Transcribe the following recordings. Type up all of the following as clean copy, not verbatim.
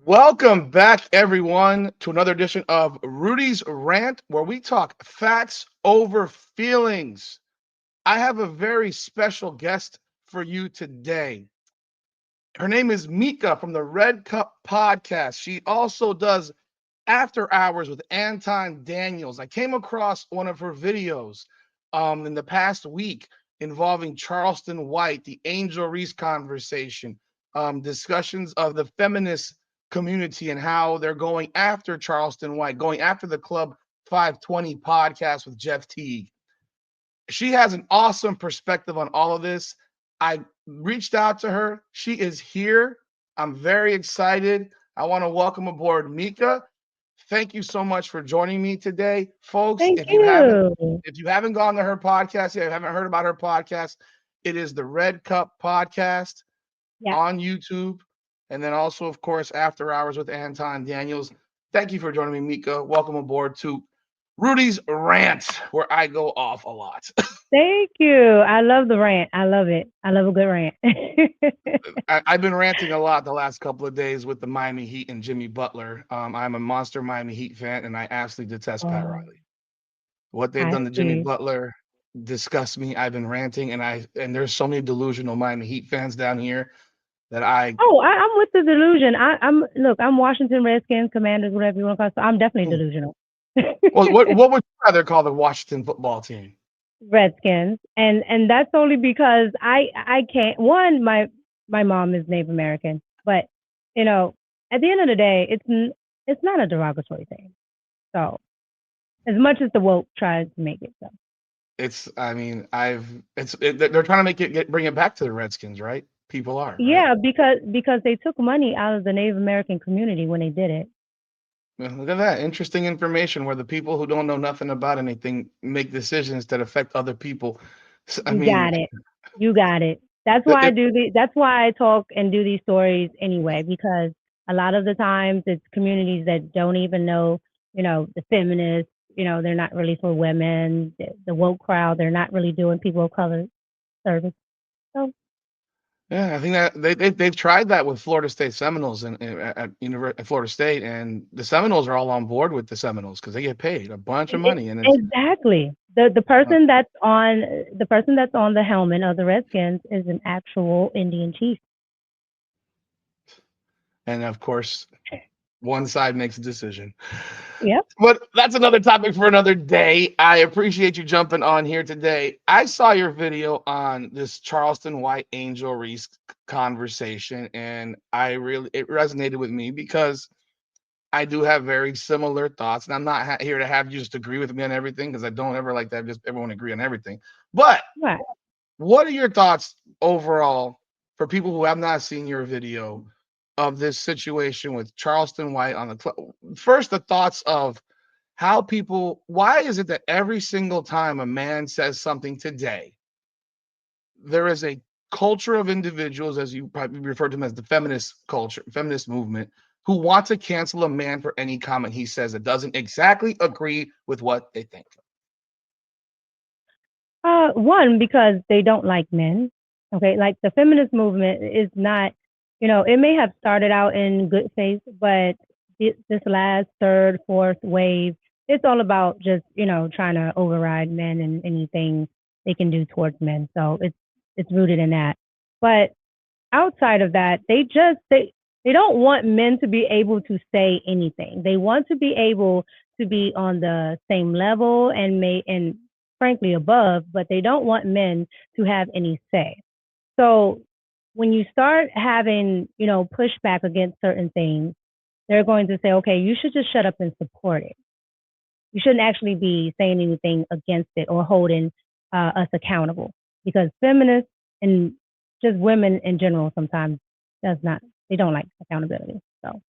Welcome back, everyone, to another edition of Rudy's Rant, where we talk facts over feelings. I have a very special guest for you today. Her name is Micca from the Red Cup podcast. She also does After Hours with Anton Daniels. I came across one of her videos in the past week involving Charleston White, the Angel Reese conversation, discussions of the feminist community and how they're going after Charleston White, going after the Club 520 podcast with Jeff Teague. She has an awesome perspective on all of this. I reached out to her. She is here. I'm very excited. I want to welcome aboard Micca. Thank you so much for joining me today, folks. Thank If you haven't you. if you haven't gone to her podcast yet, haven't heard about her podcast, it is the Red Cup podcast Yeah. on YouTube, and then also, of course, After Hours with Anton Daniels. Thank you for joining me, Micca. Welcome aboard to Rudy's Rant, where I go off a lot. Thank you. I love the rant. I love it. I love a good rant. I've been ranting a lot the last couple of days with the Miami Heat and Jimmy Butler. I'm a monster Miami Heat fan, and I absolutely detest Pat Oh, Riley. What they've I done to Jimmy see. Butler disgusts me. I've been ranting, and there's so many delusional Miami Heat fans down here that I. Oh, I'm with the delusion. I'm look. I'm Washington Redskins, Commanders, whatever you want to call it. So I'm definitely delusional. Well, what would you rather call the Washington football team? Redskins, and that's only because I can't. One, my mom is Native American, but you know, at the end of the day, it's not a derogatory thing. So as much as the woke tries to make it so. It's, I mean, they're trying to bring it back to the Redskins, right? People are, right? Yeah, because they took money out of the Native American community when they did it. Well, look at that. Interesting information where the people who don't know nothing about anything make decisions that affect other people. I You mean, got it. You got it. That's it, why I it- do that's why I talk and do these stories anyway, because a lot of the times it's communities that don't even know, the feminists, they're not really for women, the woke crowd, they're not really doing people of color service. So yeah, I think that they've tried that with Florida State Seminoles at Florida State, and the Seminoles are all on board with the Seminoles because they get paid a bunch of money, and it's exactly. uh, The person that's on the helmet of the Redskins is an actual Indian chief. and of course one side makes a decision. Yep. But that's another topic for another day. I appreciate you jumping on here today. I saw your video on this Charleston White Angel Reese conversation, and it resonated with me because I do have very similar thoughts, and I'm not here to have you just agree with me on everything because I don't ever like to have just everyone agree on everything. But Right. what are your thoughts overall for people who have not seen your video of this situation with Charleston White on the first the thoughts of how people why is it that every single time a man says something today there is a culture of individuals, as you probably refer to them as the feminist culture, feminist movement, who want to cancel a man for any comment he says that doesn't exactly agree with what they think. One, because they don't like men. Okay, like the feminist movement is not, it may have started out in good faith, but this last third, fourth wave, it's all about just, trying to override men and anything they can do towards men. So it's rooted in that. But outside of that, they don't want men to be able to say anything. They want to be able to be on the same level and frankly above, but they don't want men to have any say. So when you start having, pushback against certain things, they're going to say, okay, you should just shut up and support it. You shouldn't actually be saying anything against it or holding us accountable, because feminists and just women in general sometimes does not they don't like accountability. So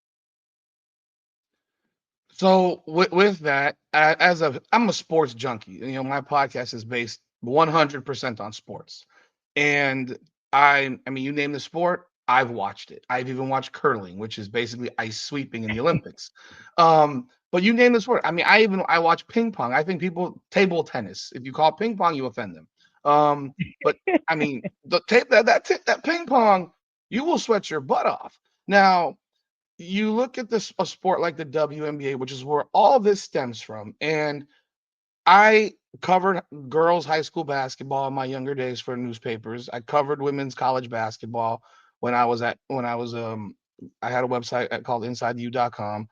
So with that, I'm a sports junkie. My podcast is based 100% on sports, and I mean, you name the sport, I've watched it. I've even watched curling, which is basically ice sweeping in the Olympics. But you name the sport. I mean, I watch ping pong. I think people table tennis. If you call ping pong, you offend them. But I mean, the tape that ping pong, you will sweat your butt off. Now, you look at this a sport like the WNBA, which is where all this stems from, and I covered girls' high school basketball in my younger days for newspapers. I covered women's college basketball when I was I had a website called InsideU.com.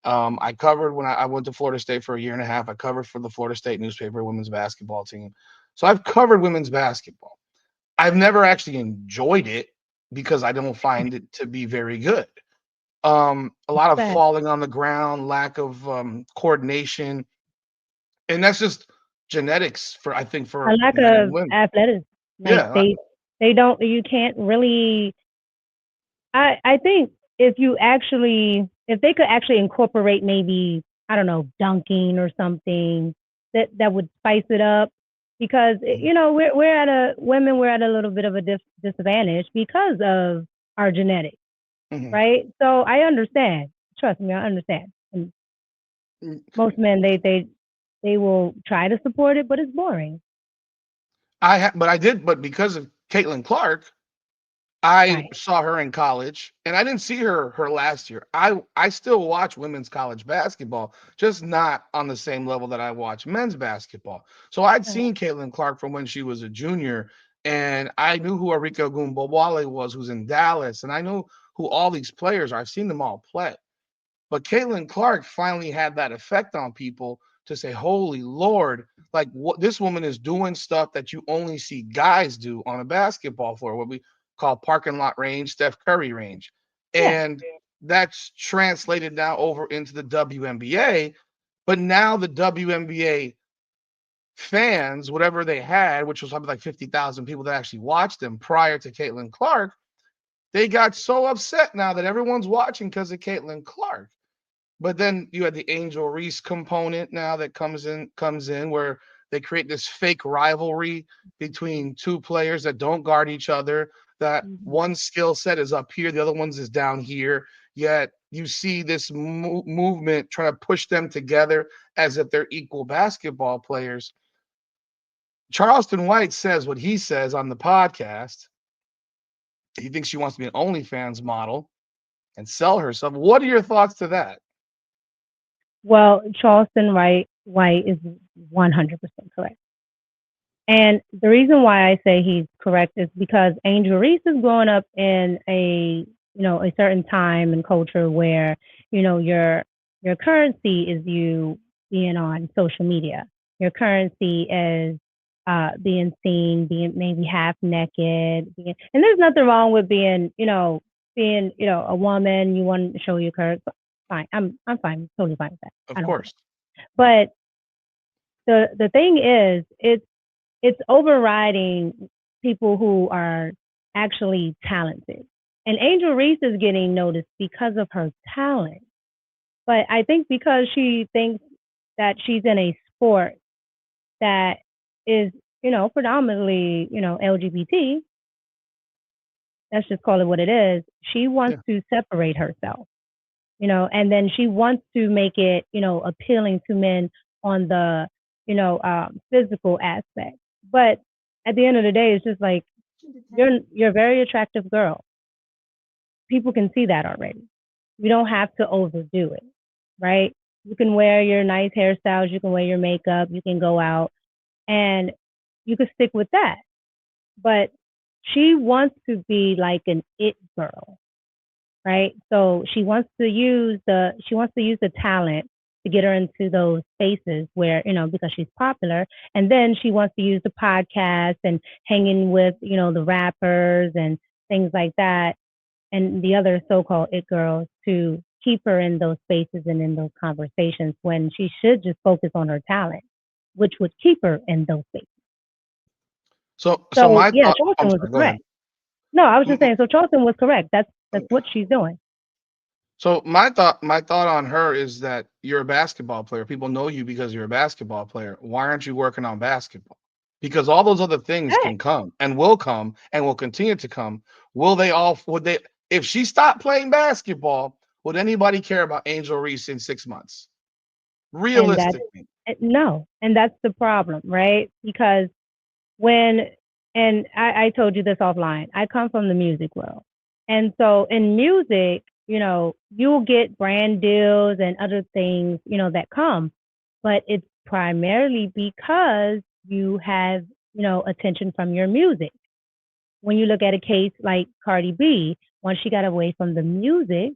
I covered when I went to Florida State for a year and a half. I covered for the Florida State newspaper women's basketball team. So I've covered women's basketball. I've never actually enjoyed it because I don't find it to be very good. A lot of But falling on the ground, lack of coordination, and that's just genetics for I think a for lack men and of women. athleticism, like Yeah. they don't. You can't really. I think if they could actually incorporate maybe, I don't know, dunking or something that would spice it up, because Mhm, we're at a little bit of a disadvantage because of our genetics, mhm. right? So I understand. Trust me, I understand. And Mm, most men, they will try to support it, but it's boring. but I did, but because of Caitlin Clark, I Right. saw her in college, and I didn't see her last year. I still watch women's college basketball, just not on the same level that I watch men's basketball. So I'd Right. seen Caitlin Clark from when she was a junior, and I knew who Arika Gumbawale was, who's in Dallas, and I knew who all these players are. I've seen them all play. But Caitlin Clark finally had that effect on people to say, "Holy Lord!" Like what this woman is doing stuff that you only see guys do on a basketball floor, what we call parking lot range, Steph Curry range, Yeah. and that's translated now over into the WNBA. But now the WNBA fans, whatever they had, which was something like 50,000 people that actually watched them prior to Caitlin Clark, they got so upset now that everyone's watching because of Caitlin Clark. But then you had the Angel Reese component now that comes in where they create this fake rivalry between two players that don't guard each other. That Mhm. one skill set is up here, the other one's is down here. Yet you see this movement trying to push them together as if they're equal basketball players. Charleston White says what he says on the podcast. He thinks she wants to be an OnlyFans model and sell herself. What are your thoughts to that? Well, Charleston White is 100% correct. And the reason why I say he's correct is because Angel Reese is growing up in a certain time and culture where, your currency is you being on social media. Your currency is being seen, being maybe half naked, and there's nothing wrong with being a woman. You want to show your curves. Fine, I'm fine, totally fine with that. I Of don't care. course. But the thing is, it's overriding people who are actually talented. And Angel Reese is getting noticed because of her talent. But I think because she thinks that she's in a sport that is, predominantly, LGBT, let's just call it what it is, she wants Yeah. to separate herself, and then she wants to make it, appealing to men on the, physical aspect. But at the end of the day, it's just like, you're a very attractive girl. People can see that already. You don't have to overdo it, right? You can wear your nice hairstyles, you can wear your makeup, you can go out, and you can stick with that. But she wants to be like an it girl, right? So she wants to use the talent to get her into those spaces where, because she's popular. And then she wants to use the podcast and hanging with, the rappers and things like that, and the other so-called it girls, to keep her in those spaces and in those conversations, when she should just focus on her talent, which would keep her in those spaces. So So my yeah, thought. Charleston I'm was sorry. Go ahead. correct. No, I was just M- saying. So Charleston was correct. That's what she's doing. So my thought on her is that you're a basketball player. People know you because you're a basketball player. Why aren't you working on basketball? Because all those other things can come and will continue to come. Will they all? Would they? If she stopped playing basketball, would anybody care about Angel Reese in 6 months? And that's Realistically, no, and that's the problem, right? Because when and I told you this offline. I come from the music world, and so in music, you'll get brand deals and other things, that come, but it's primarily because you have, attention from your music. When you look at a case like Cardi B, once she got away from the music,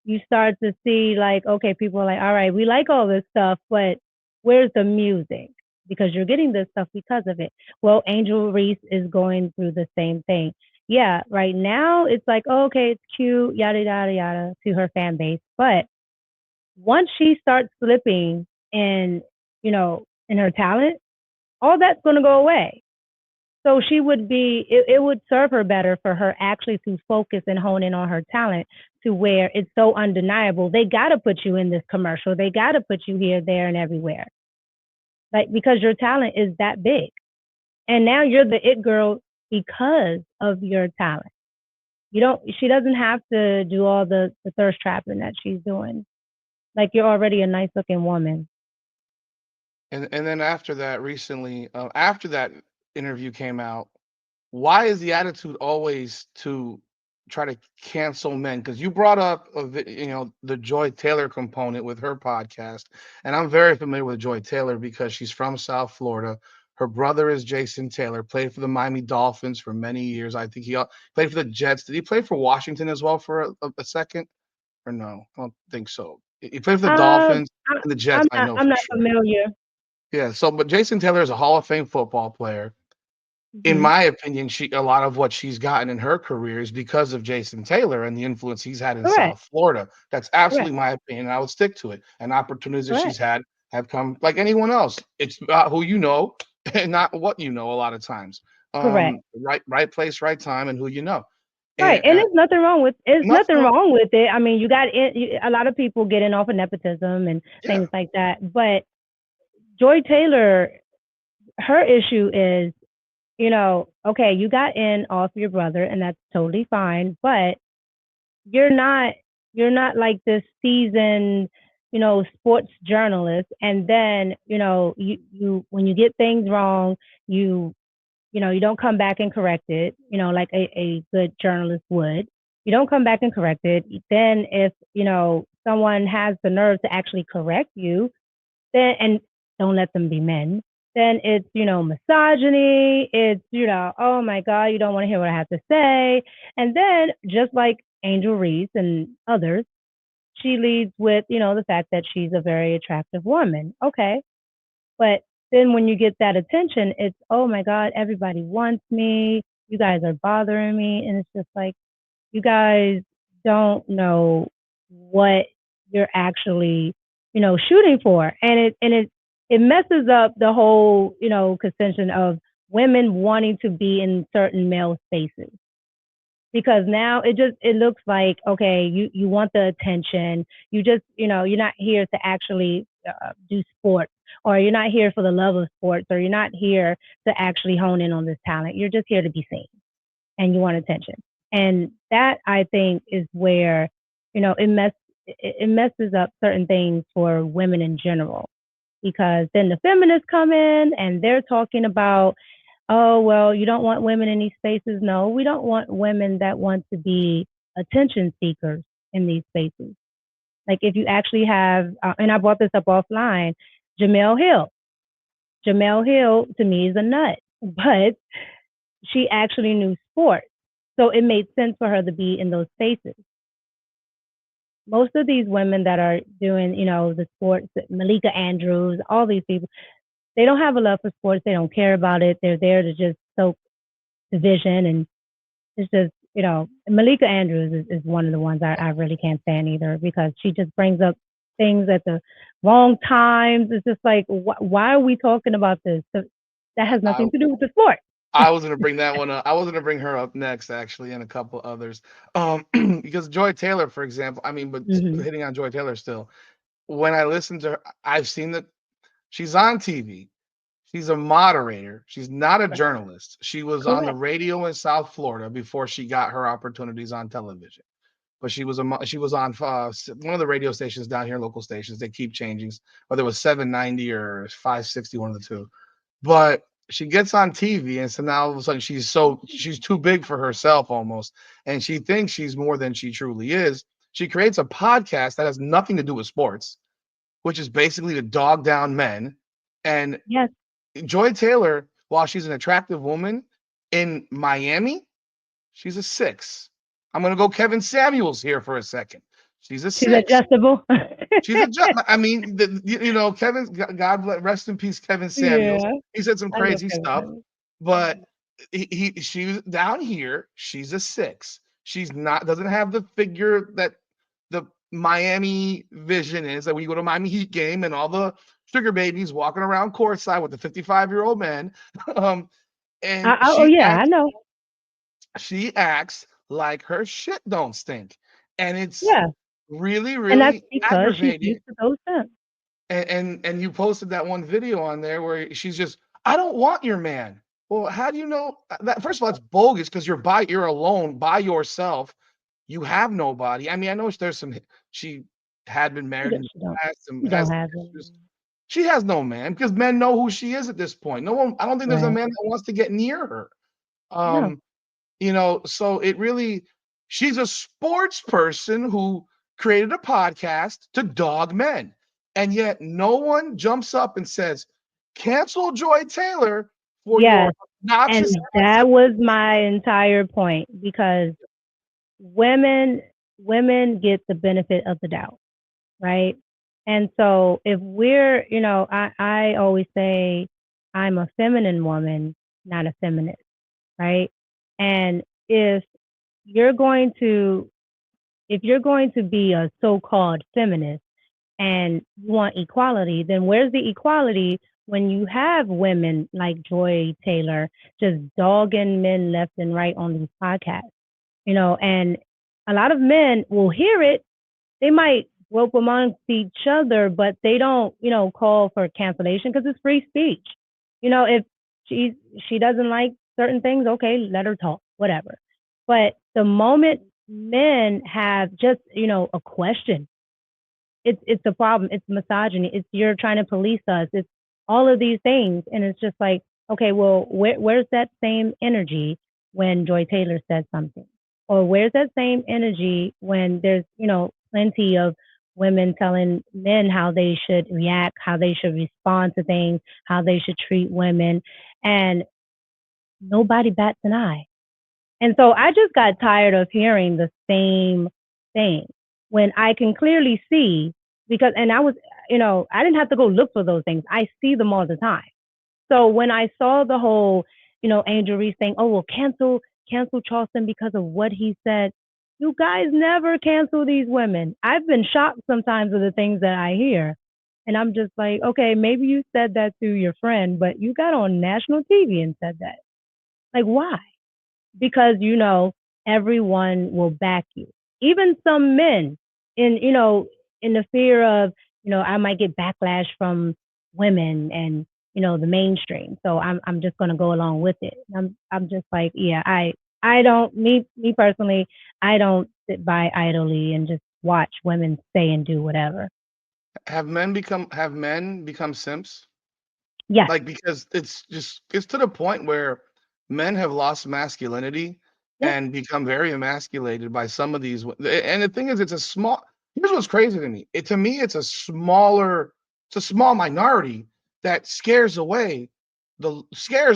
you start to see like, okay, people are like, all right, we like all this stuff, but where's the music? Because you're getting this stuff because of it. Well, Angel Reese is going through the same thing. Yeah, right now it's like, oh, okay, it's cute, yada, yada, yada, to her fan base. But once she starts slipping in, in her talent, all that's going to go away. So it would serve her better for her actually to focus and hone in on her talent to where it's so undeniable. They got to put you in this commercial. They got to put you here, there, and everywhere. Like, because your talent is that big. And now you're the it girl because of your talent. She doesn't have to do all the thirst trapping that she's doing. Like, you're already a nice looking woman. And then after that, recently, after that interview came out, why is the attitude always to try to cancel men? Because you brought up, the Joy Taylor component with her podcast, and I'm very familiar with Joy Taylor because she's from South Florida. Her brother is Jason Taylor, played for the Miami Dolphins for many years. I think played for the Jets. Did he play for Washington as well for a second? Or no? I don't think so. He played for the Um, Dolphins and the Jets, I know I'm for not sure. familiar. Yeah, so but Jason Taylor is a Hall of Fame football player. In Hmm. my opinion, a lot of what she's gotten in her career is because of Jason Taylor and the influence he's had in Correct. South Florida. That's Correct. absolutely my opinion, and I would stick to it. And opportunities that she's Correct. had have come like anyone else. It's about who you know and not what you know a lot of times. Correct. Right place, right time, and who you know. Right, And and it's nothing nothing wrong. wrong with it. I mean, a lot of people getting off of nepotism and Yeah, things like that. But Joy Taylor, her issue is, okay, you got in off your brother, and that's totally fine. But you're not you're not like this seasoned, sports journalist. And then, you when you get things wrong, you you don't come back and correct it, like a good journalist would. You don't come back and correct it. Then if, someone has the nerve to actually correct you, then, and don't let them be men, then it's, misogyny. It's, oh my God, you don't want to hear what I have to say. And then just like Angel Reese and others, she leads with, the fact that she's a very attractive woman. Okay. But then when you get that attention, it's, oh my God, everybody wants me. You guys are bothering me. And it's just like, you guys don't know what you're actually, shooting for. And it messes up the whole, contention of women wanting to be in certain male spaces, because now it looks like, okay, you want the attention. You just, you're not here to actually do sports, or you're not here for the love of sports, or you're not here to actually hone in on this talent. You're just here to be seen, and you want attention. And that, I think, is where, it messes up certain things for women in general, because then the feminists come in and they're talking about, oh, well, you don't want women in these spaces. No, we don't want women that want to be attention seekers in these spaces. Like, if you actually have, and I brought this up offline, Jamel Hill. Jamel Hill, to me, is a nut, but she actually knew sports. So it made sense for her to be in those spaces. Most of these women that are doing, the sports, Malika Andrews, all these people, they don't have a love for sports. They don't care about it. They're there to just soak division. And it's just, Malika Andrews is one of the ones I really can't stand either, because she just brings up things at the wrong times. It's just like, why are we talking about this? So that has I nothing to do with the sport. I was gonna bring that one up. I was gonna bring her up next, actually, and a couple others. Because Joy Taylor, for example, I mean, but Hmm. hitting on Joy Taylor still. When I listen to her, I've seen that she's on TV. She's a moderator. She's not a journalist. She was on the Correct. radio in South Florida before she got her opportunities on television. But she was on one of the radio stations down here, local stations. They keep changing, whether it was 790 or 560, one of the two. But she gets on TV, and so now all of a sudden she's too big for herself almost, and she thinks she's more than she truly is. She creates a podcast that has nothing to do with sports, which is basically to dog down men. And Yes, Joy Taylor, while she's an attractive woman in Miami, she's a 6. I'm gonna go Kevin Samuels here for a second. She's a she's 6. adjustable. She's a I mean, Kevin, God bless, rest in peace, Kevin Samuels. Yeah, He said some I love crazy Kevin stuff, Samuels. but she was down here. She's a 6. She's not doesn't have the figure that the Miami vision is, that when you go to Miami Heat game and all the sugar babies walking around courtside with the 55-year-old man. um, and Oh yeah, I know. she acts like her shit don't stink, and it's Yeah, really, and that's really because she's aggravating. used to those things. And you posted that one video on there where she's just, I don't want your man. Well, how do you know that? First of all, it's bogus because you're alone by yourself. You have nobody. I mean, I know there's some, she had been She married in don't, the she don't, past and she don't has have issues. it. She has no man because men know who she is at this point. No one, I don't think there's a Right. man that wants to get near her. No. Um, so it really, she's a sports person who created a podcast to dog men. And yet no one jumps up and says, cancel Joy Taylor for your Yes. obnoxious And that was my entire point because women women get the benefit of the doubt, right? And so if we're, I always say I'm a feminine woman, not a feminist, right? And you're going to if you're going to be a so-called feminist and you want equality, then where's the equality when you have women like Joy Taylor just dogging men left and right on these podcasts? And a lot of men will hear it. They might rope amongst each other, but they don't, call for cancellation because it's free speech. If she doesn't like certain things, okay, let her talk, whatever. But the moment men have just, a question, it's a problem. It's misogyny. It's you're trying to police us. It's all of these things, and it's just like, okay, well, where's that same energy when Joy Taylor says something, or where's that same energy when there's plenty of women telling men how they should react, how they should respond to things, how they should treat women, and nobody bats an eye. And so I just got tired of hearing the same thing when I can clearly see because, and I was, I didn't have to go look for those things. I see them all the time. So when I saw the whole, Angel Reese thing, oh, well, cancel Charleston because of what he said. You guys never cancel these women. I've been shocked sometimes with the things that I hear. And I'm just like, okay, maybe you said that to your friend, but you got on national TV and said that. Like, why? Because everyone will back you, even some men in the fear of I might get backlash from women and the mainstream, so I'm just going to go along with it. I'm just like, yeah, I don't, me personally, I don't sit by idly and just watch women say and do whatever. have men become simps? Yes. Like, because it's to the point where men have lost masculinity Yeah. and become very emasculated by some of these. And the thing is, here's what's crazy to me. To me, it's a small minority that scares the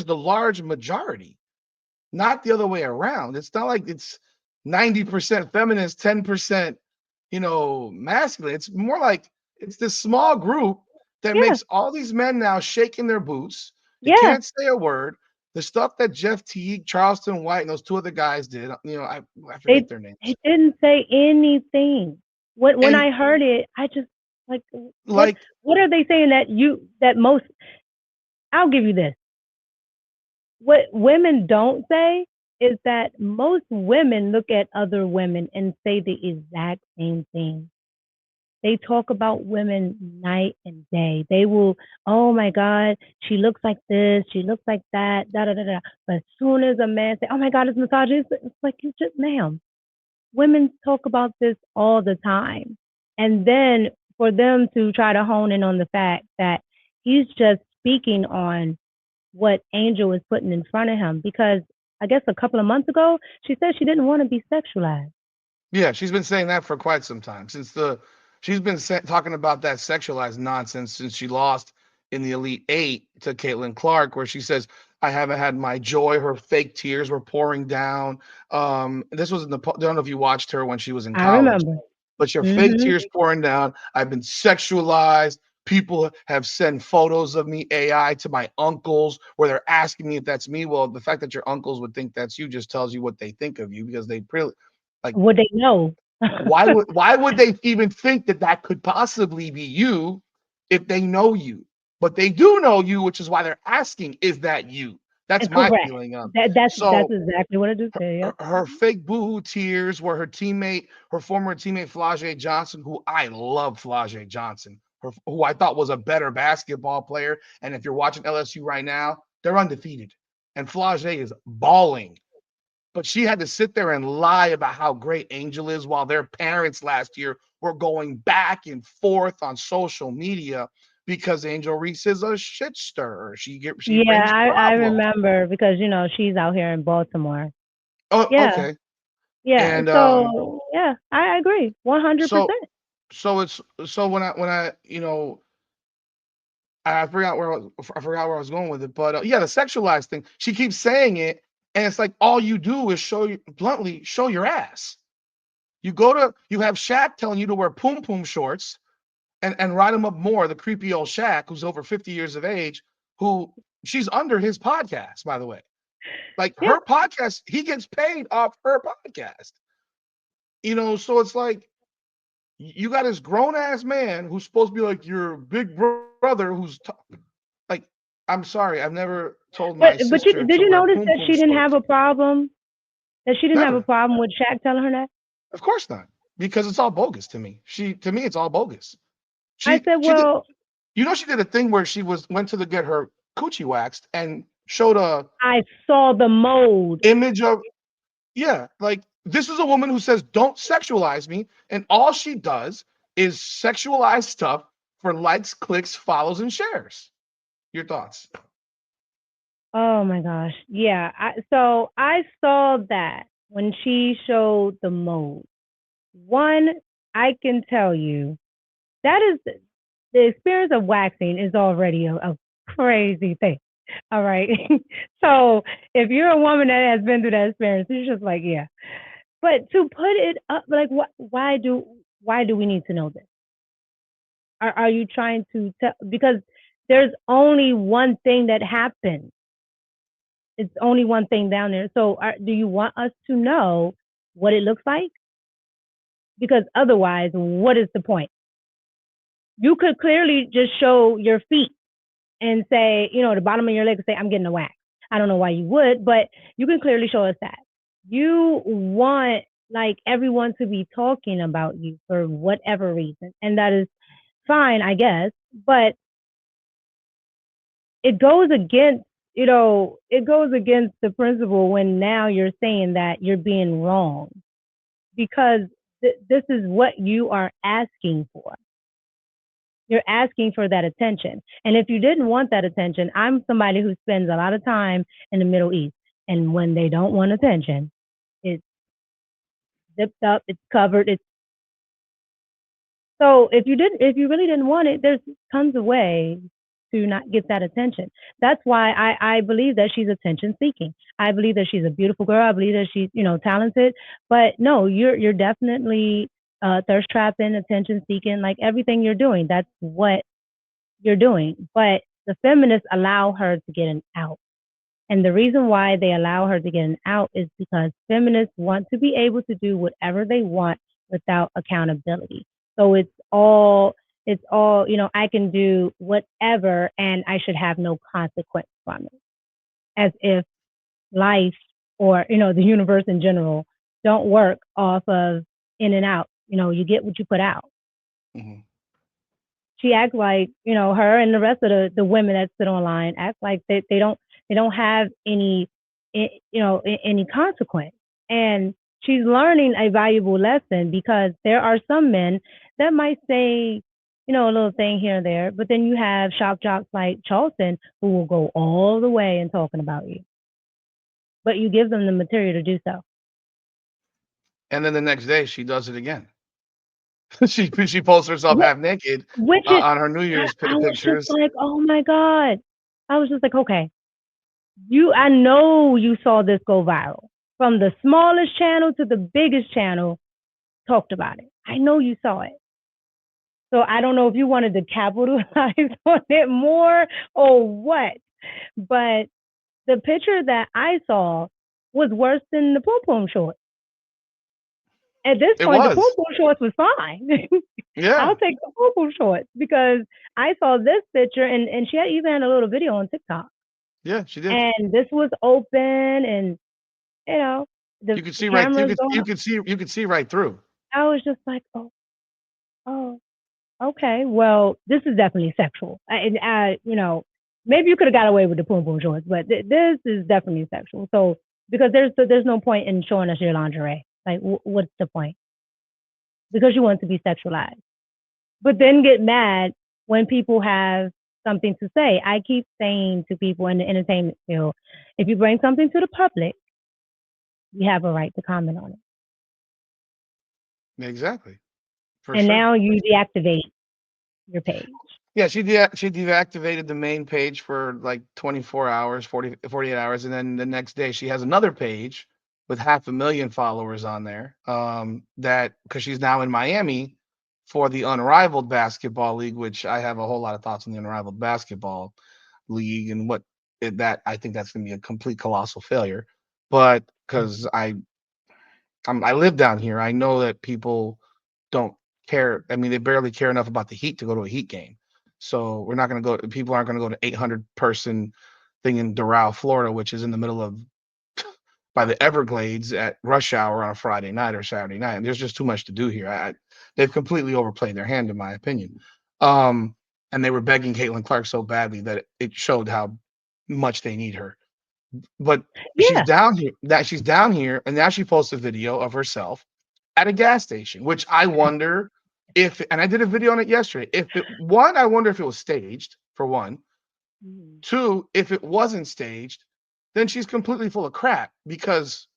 large majority, not the other way around. It's not like it's 90% feminist, 10%, masculine. It's more like it's this small group that Yeah. makes all these men now shaking their boots. You Yeah. can't say a word. The stuff that Jeff Teague, Charleston White, and those two other guys did, I they forget their names. they didn't say anything. When And I heard it, I just like, what like, what are they saying that most, I'll give you this. What women don't say is that most women look at other women and say the exact same thing. They talk about women night and day. They will, oh my God, she looks like this, she looks like that, da da da da. But as soon as a man say, oh my God, it's misogynist, it's like, you just, ma'am, women talk about this all the time. And then for them to try to hone in on the fact that he's just speaking on what Angel is putting in front of him. Because I guess a couple of months ago, she said she didn't want to be sexualized. Yeah, she's been saying that for quite some time. She's been talking about that sexualized nonsense since she lost in the Elite Eight to Caitlin Clark, where she says, "I haven't had my joy." Her fake tears were pouring down. This was in the. I don't know if you watched her when she was in I college, remember. but your fake Hmm. tears pouring down. I've been sexualized. People have sent photos of me AI to my uncles where they're asking me if that's me. Well, the fact that your uncles would think that's you just tells you what they think of you because they really like Would they know? why would they even think that that could possibly be you if they know you? But they do know you, which is why they're asking, is that you? That's my Correct. feeling of. That's So exactly what I just said. Yep. her fake boohoo tears were her former teammate Flau'jae Johnson, who I love Flau'jae Johnson, who I thought was a better basketball player. And if you're watching LSU right now, they're undefeated. And Flau'jae is balling. But she had to sit there and lie about how great Angel is while their parents last year were going back and forth on social media because Angel Reese is a shit stirrer. She Yeah, brings I problems. remember because she's out here in Baltimore. Oh, Yeah, okay. yeah. And So yeah, I agree, so 100%. so when I I forgot where I was going with it, but yeah, the sexualized thing. She keeps saying it, and it's like all you do is bluntly show your ass. You have Shaq telling you to wear poom poom shorts and ride him up more, the creepy old Shaq, who's over 50 years of age, who she's under his podcast, by the way. Like Yeah. her podcast, he gets paid off her podcast. So it's like you got this grown ass man who's supposed to be like your big brother like, I'm sorry, I've never told my But sister did to you wear notice poom that poom she didn't shorts. have a problem? That she didn't have a Never. problem with Shaq telling her that? Of course not. Because it's all bogus to me. To me, it's all bogus. I She said, she did well, she did a thing where she went to get her coochie waxed and showed a I saw the mold. image of, yeah, like this is a woman who says don't sexualize me, and all she does is sexualize stuff for likes, clicks, follows, and shares. Your thoughts? Oh my gosh. Yeah. So I saw that when she showed the mold. One, I can tell you that is the experience of waxing is already a crazy thing. All right. So if you're a woman that has been through that experience, it's just like, yeah. But to put it up, like, why do we need to know this? Are you trying to tell? Because there's only one thing that happens. It's only one thing down there. So do you want us to know what it looks like? Because otherwise, what is the point? You could clearly just show your feet and say, the bottom of your leg and say, I'm getting a wax. I don't know why you would, but you can clearly show us that. You want like everyone to be talking about you for whatever reason. And that is fine, I guess. But it goes against, it goes against the principle when now you're saying that you're being wrong because this is what you are asking for. You're asking for that attention. And if you didn't want that attention, I'm somebody who spends a lot of time in the Middle East. And when they don't want attention, it's zipped up, it's covered, it's so if you really didn't want it, there's tons of ways to not get that attention. That's why I believe that she's attention seeking. I believe that she's a beautiful girl. I believe that she's, talented. But no, you're definitely thirst trapping, attention seeking, like everything you're doing. That's what you're doing. But the feminists allow her to get an out. And the reason why they allow her to get an out is because feminists want to be able to do whatever they want without accountability. So it's all, I can do whatever and I should have no consequence from it. As if life or, the universe in general don't work off of in and out. You get what you put out. Mhm. She acts like, her and the rest of the women that sit online act like they don't have any consequence. And she's learning a valuable lesson because there are some men that might say, a little thing here and there. But then you have shock jocks like Charleston who will go all the way in talking about you, but you give them the material to do so. And then the next day she does it again. She posts herself Wh- half naked Which is, on her New Year's I was just pictures. like, oh my God. I was just like, okay, I know you saw this go viral from the smallest channel to the biggest channel talked about it. I know you saw it. So I don't know if you wanted to capitalize on it more or what, but the picture that I saw was worse than the pom pom shorts. At this It point, the pom was. pom shorts was fine. Yeah. I'll take the pom pom shorts because I saw this picture and she had even had a little video on TikTok. Yeah, she did. And this was open and you know, You the could see right cameras going. you could see right through. I was just like, oh, okay. Well, this is definitely sexual. Maybe you could have got away with the poom poom shorts, but this is definitely sexual. So because there's no point in showing us your lingerie. Like, what's the point? Because you want to be sexualized, but then get mad when people have something to say. I keep saying to people in the entertainment field, if you bring something to the public, you have a right to comment on it. Exactly. For And sure. now you deactivate your page. Yeah, she deactivated the main page for like 24 hours, 48 hours, and then the next day she has another page with 500,000 followers on there. That because she's now in Miami for the Unrivaled Basketball League, which I have a whole lot of thoughts on the Unrivaled Basketball League and that I think that's going to be a complete colossal failure. But because I live down here, I know that people don't care. I mean, they barely care enough about the Heat to go to a Heat game. So we're not going to go. People aren't going to go to 800-person thing in Doral, Florida, which is in the middle of by the Everglades at rush hour on a Friday night or Saturday night. And there's just too much to do here. They've completely overplayed their hand, in my opinion. Um, and they were begging Caitlin Clark so badly that it showed how much they need her. But Yeah. she's down here, and now she posts a video of herself at a gas station, which I wonder if, and I did a video on it yesterday. I wonder if it was staged, for one. Mm. Two, if it wasn't staged, then she's completely full of crap because,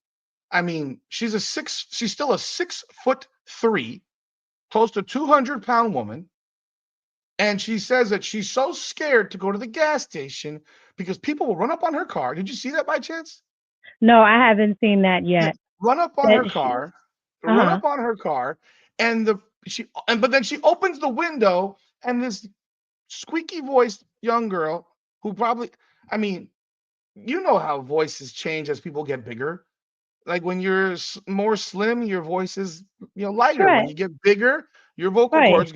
I mean, she's still a 6'3", close to 200-pound woman. And she says that she's so scared to go to the gas station because people will run up on her car. Did you see that by chance? No, I haven't seen that Yeah, yet. run up on That her she, car, run uh-huh. up on her car, and but then she opens the window, and this squeaky voiced young girl who probably, I mean, you know how voices change as people get bigger. Like when you're more slim, your voice is lighter. When Right, you get bigger, your vocal right. cords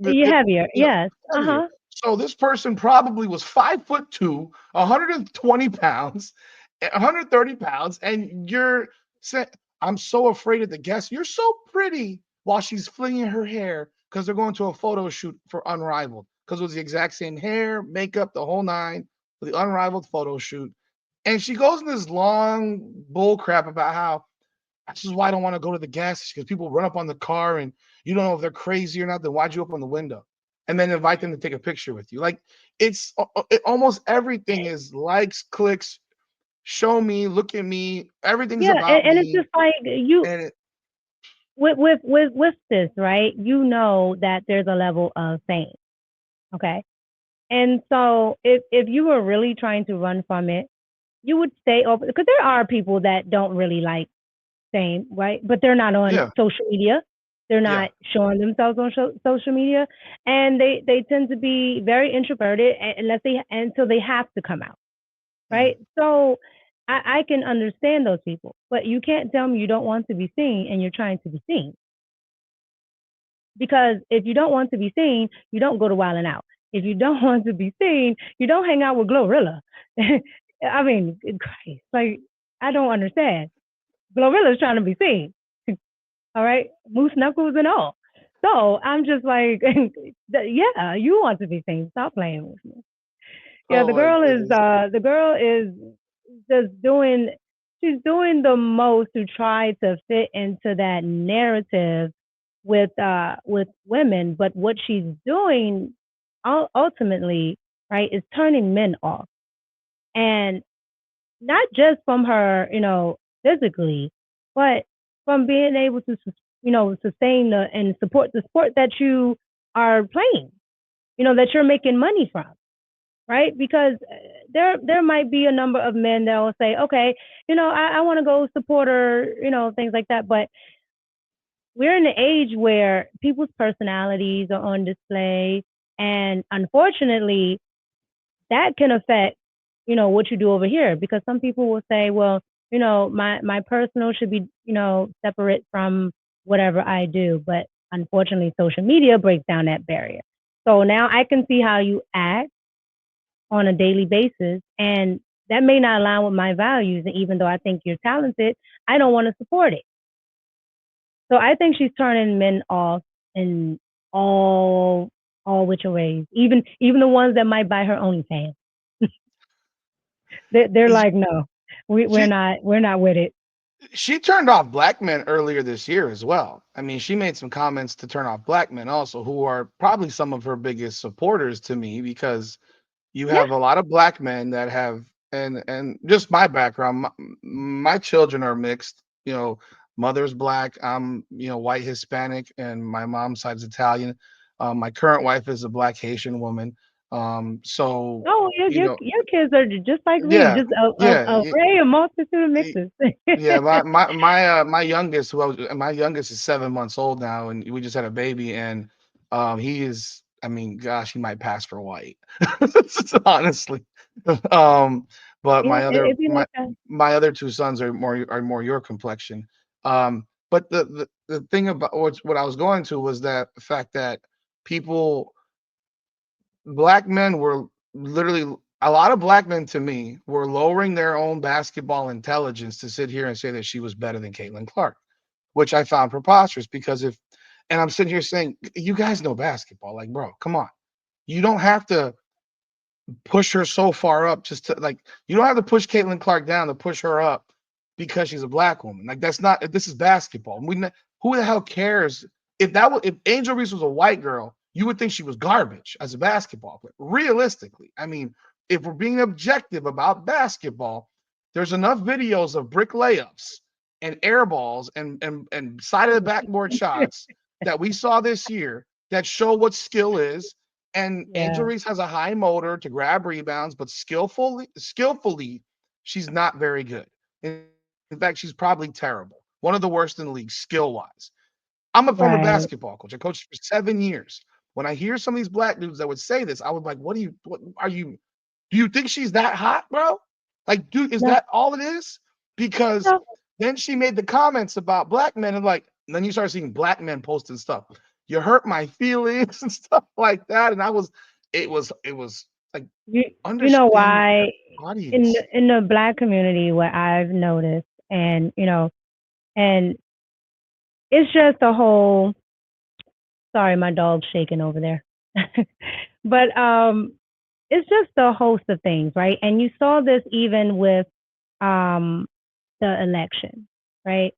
You get heavier. Yes. heavier. Uh-huh. So this person probably was 5'2", 120 pounds, 130 pounds, and you're saying, "I'm so afraid of the guests. You're so pretty," while she's flinging her hair because they're going to a photo shoot for Unrivaled because it was the exact same hair, makeup, the whole nine for the Unrivaled photo shoot. And she goes in this long bull crap about how this is why I don't want to go to the gas station because people run up on the car and you don't know if they're crazy or not. Then why'd you open the window? And then invite them to take a picture with you. Like almost everything is likes, clicks, show me, look at me. Everything's Yeah, about and it's me. just like you And with this, right? You know that there's a level of fame, okay? And so if you were really trying to run from it, you would stay open because there are people that don't really like fame, right? But they're not on yeah, social media. They're yeah. not showing themselves on social media, and they tend to be very introverted until they have to come out, Mhm. right? So I can understand those people, but you can't tell me you don't want to be seen and you're trying to be seen. Because if you don't want to be seen, you don't go to Wild 'N Out. If you don't want to be seen, you don't hang out with Glorilla. I mean, Christ, like I don't understand. Glorilla's trying to be seen. All right, moose knuckles and all. So I'm just like, yeah, you want to be seen. Stop playing with me. Yeah, Oh my goodness. the girl is just doing. She's doing the most to try to fit into that narrative with women, but what she's doing ultimately, right, is turning men off, and not just from her, physically, but from being able to, sustain and support the sport that you are playing, that you're making money from, right? Because there might be a number of men that will say, okay, I want to go support her, things like that, but we're in an age where people's personalities are on display, and unfortunately, that can affect, what you do over here, because some people will say, well, my personal should be, separate from whatever I do. But unfortunately, social media breaks down that barrier. So now I can see how you act on a daily basis, and that may not align with my values. And even though I think you're talented, I don't want to support it. So I think she's turning men off in all all which ways, even the ones that might buy her OnlyFans. They're Is- like, no, we're She not with it. she turned off black men earlier this year as well. I mean, she made some comments to turn off black men also, who are probably some of her biggest supporters to me, because you Yeah, have a lot of black men that have, and just my background, my children are mixed. Mother's black, I'm white Hispanic, and my mom's side's Italian. My current wife is a black Haitian woman. So no, you know, your kids are just like me, yeah, just yeah, a array, a multitude of y- mixes. yeah. My youngest, my youngest is 7 months old now, and we just had a baby, and he is. I mean, gosh, he might pass for white, honestly. Um, but Yeah, it'd be like that. my other two sons are more your complexion. But the thing about what I was going to was that the fact that people, black men were literally, a lot of black men to me were lowering their own basketball intelligence to sit here and say that she was better than Caitlin Clark, which I found preposterous, because if, and I'm sitting here saying, you guys know basketball, like, bro, come on. You don't have to push her so far up, just to, like, you don't have to push Caitlin Clark down to push her up because she's a black woman. Like, that's not, this is basketball. Who the hell cares if if Angel Reese was a white girl, you would think she was garbage as a basketball player. Realistically, I mean, if we're being objective about basketball, there's enough videos of brick layups and air balls and side of the backboard shots that we saw this year that show what skill is. And Angel Yeah, Reese has a high motor to grab rebounds, but skillfully, she's not very good. In fact, she's probably terrible. One of the worst in the league, skill wise. I'm a former right. basketball coach. I coached for 7 years. When I hear some of these black dudes that would say this, I would like, what are you, do you think she's that hot, bro? Like, dude, is No, that all it is? Because no, then she made the comments about black men, and like, and then you start seeing black men posting stuff. You hurt my feelings and stuff like that. And it was like, you know understand why, your audience. in the black community, what I've noticed, and and it's just a whole. Sorry, my dog's shaking over there. But it's just a host of things, right? And you saw this even with um the election, right?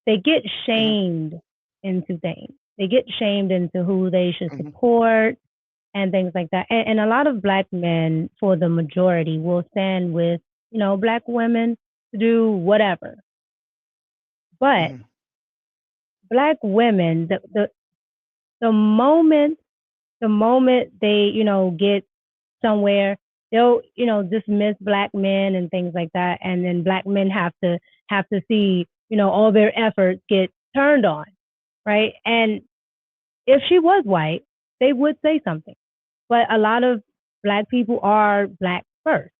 They get Mhm, shamed into things. They get shamed into who they should mhm, support and things like that. And a lot of black men, for the majority, will stand with, black women to do whatever. But mhm, black women, the moment they, get somewhere, they'll, dismiss black men and things like that. And then black men have to see, all their efforts get turned on, right? And if she was white, they would say something. But a lot of black people are black first.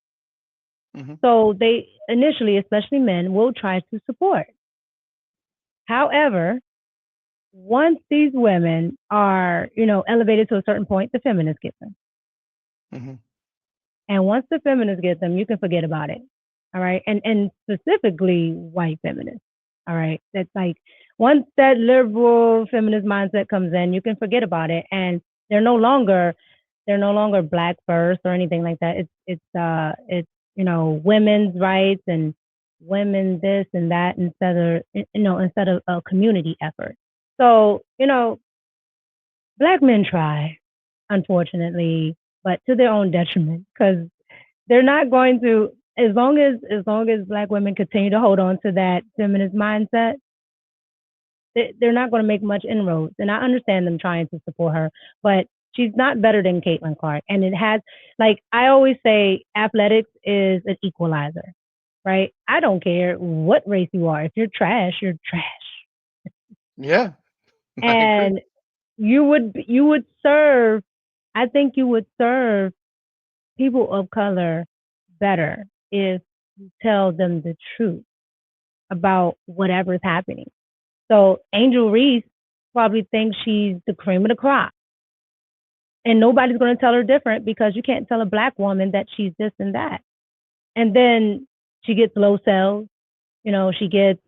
mhm, So they initially, especially men, will try to support. However, once these women are, elevated to a certain point, the feminists get them. mhm, And once the feminists get them, you can forget about it. All right. And specifically white feminists. All right. That's like, once that liberal feminist mindset comes in, you can forget about it. And they're no longer they're no longer black first or anything like that. It's women's rights and women this and that, instead of a community effort. So, black men try, unfortunately, but to their own detriment, because they're not going to, as long as black women continue to hold on to that feminist mindset, they're not going to make much inroads. And I understand them trying to support her, but she's not better than Caitlin Clark. And it has, like I always say, athletics is an equalizer, right? I don't care what race you are. If you're trash, you're trash. Yeah, I agree. And you would serve. I think you would serve people of color better if you tell them the truth about whatever's happening. So Angel Reese probably thinks she's the cream of the crop. And nobody's going to tell her different because you can't tell a black woman that she's this and that. And then she gets low sales. She gets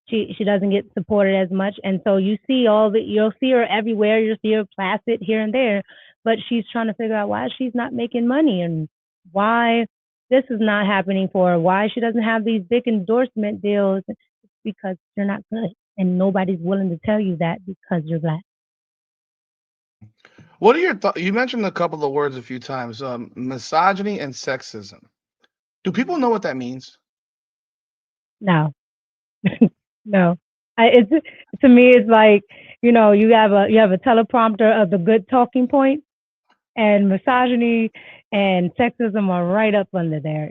she doesn't get supported as much. And so you'll see her everywhere. You'll see her placid here and there, but she's trying to figure out why she's not making money and why this is not happening for her, why she doesn't have these big endorsement deals. It's because you're not good. And nobody's willing to tell you that because you're black. What are your thoughts? You mentioned a couple of words a few times, misogyny and sexism. Do people know what that means? No, no. It's to me, it's like you have a teleprompter of the good talking points, and misogyny and sexism are right up under there.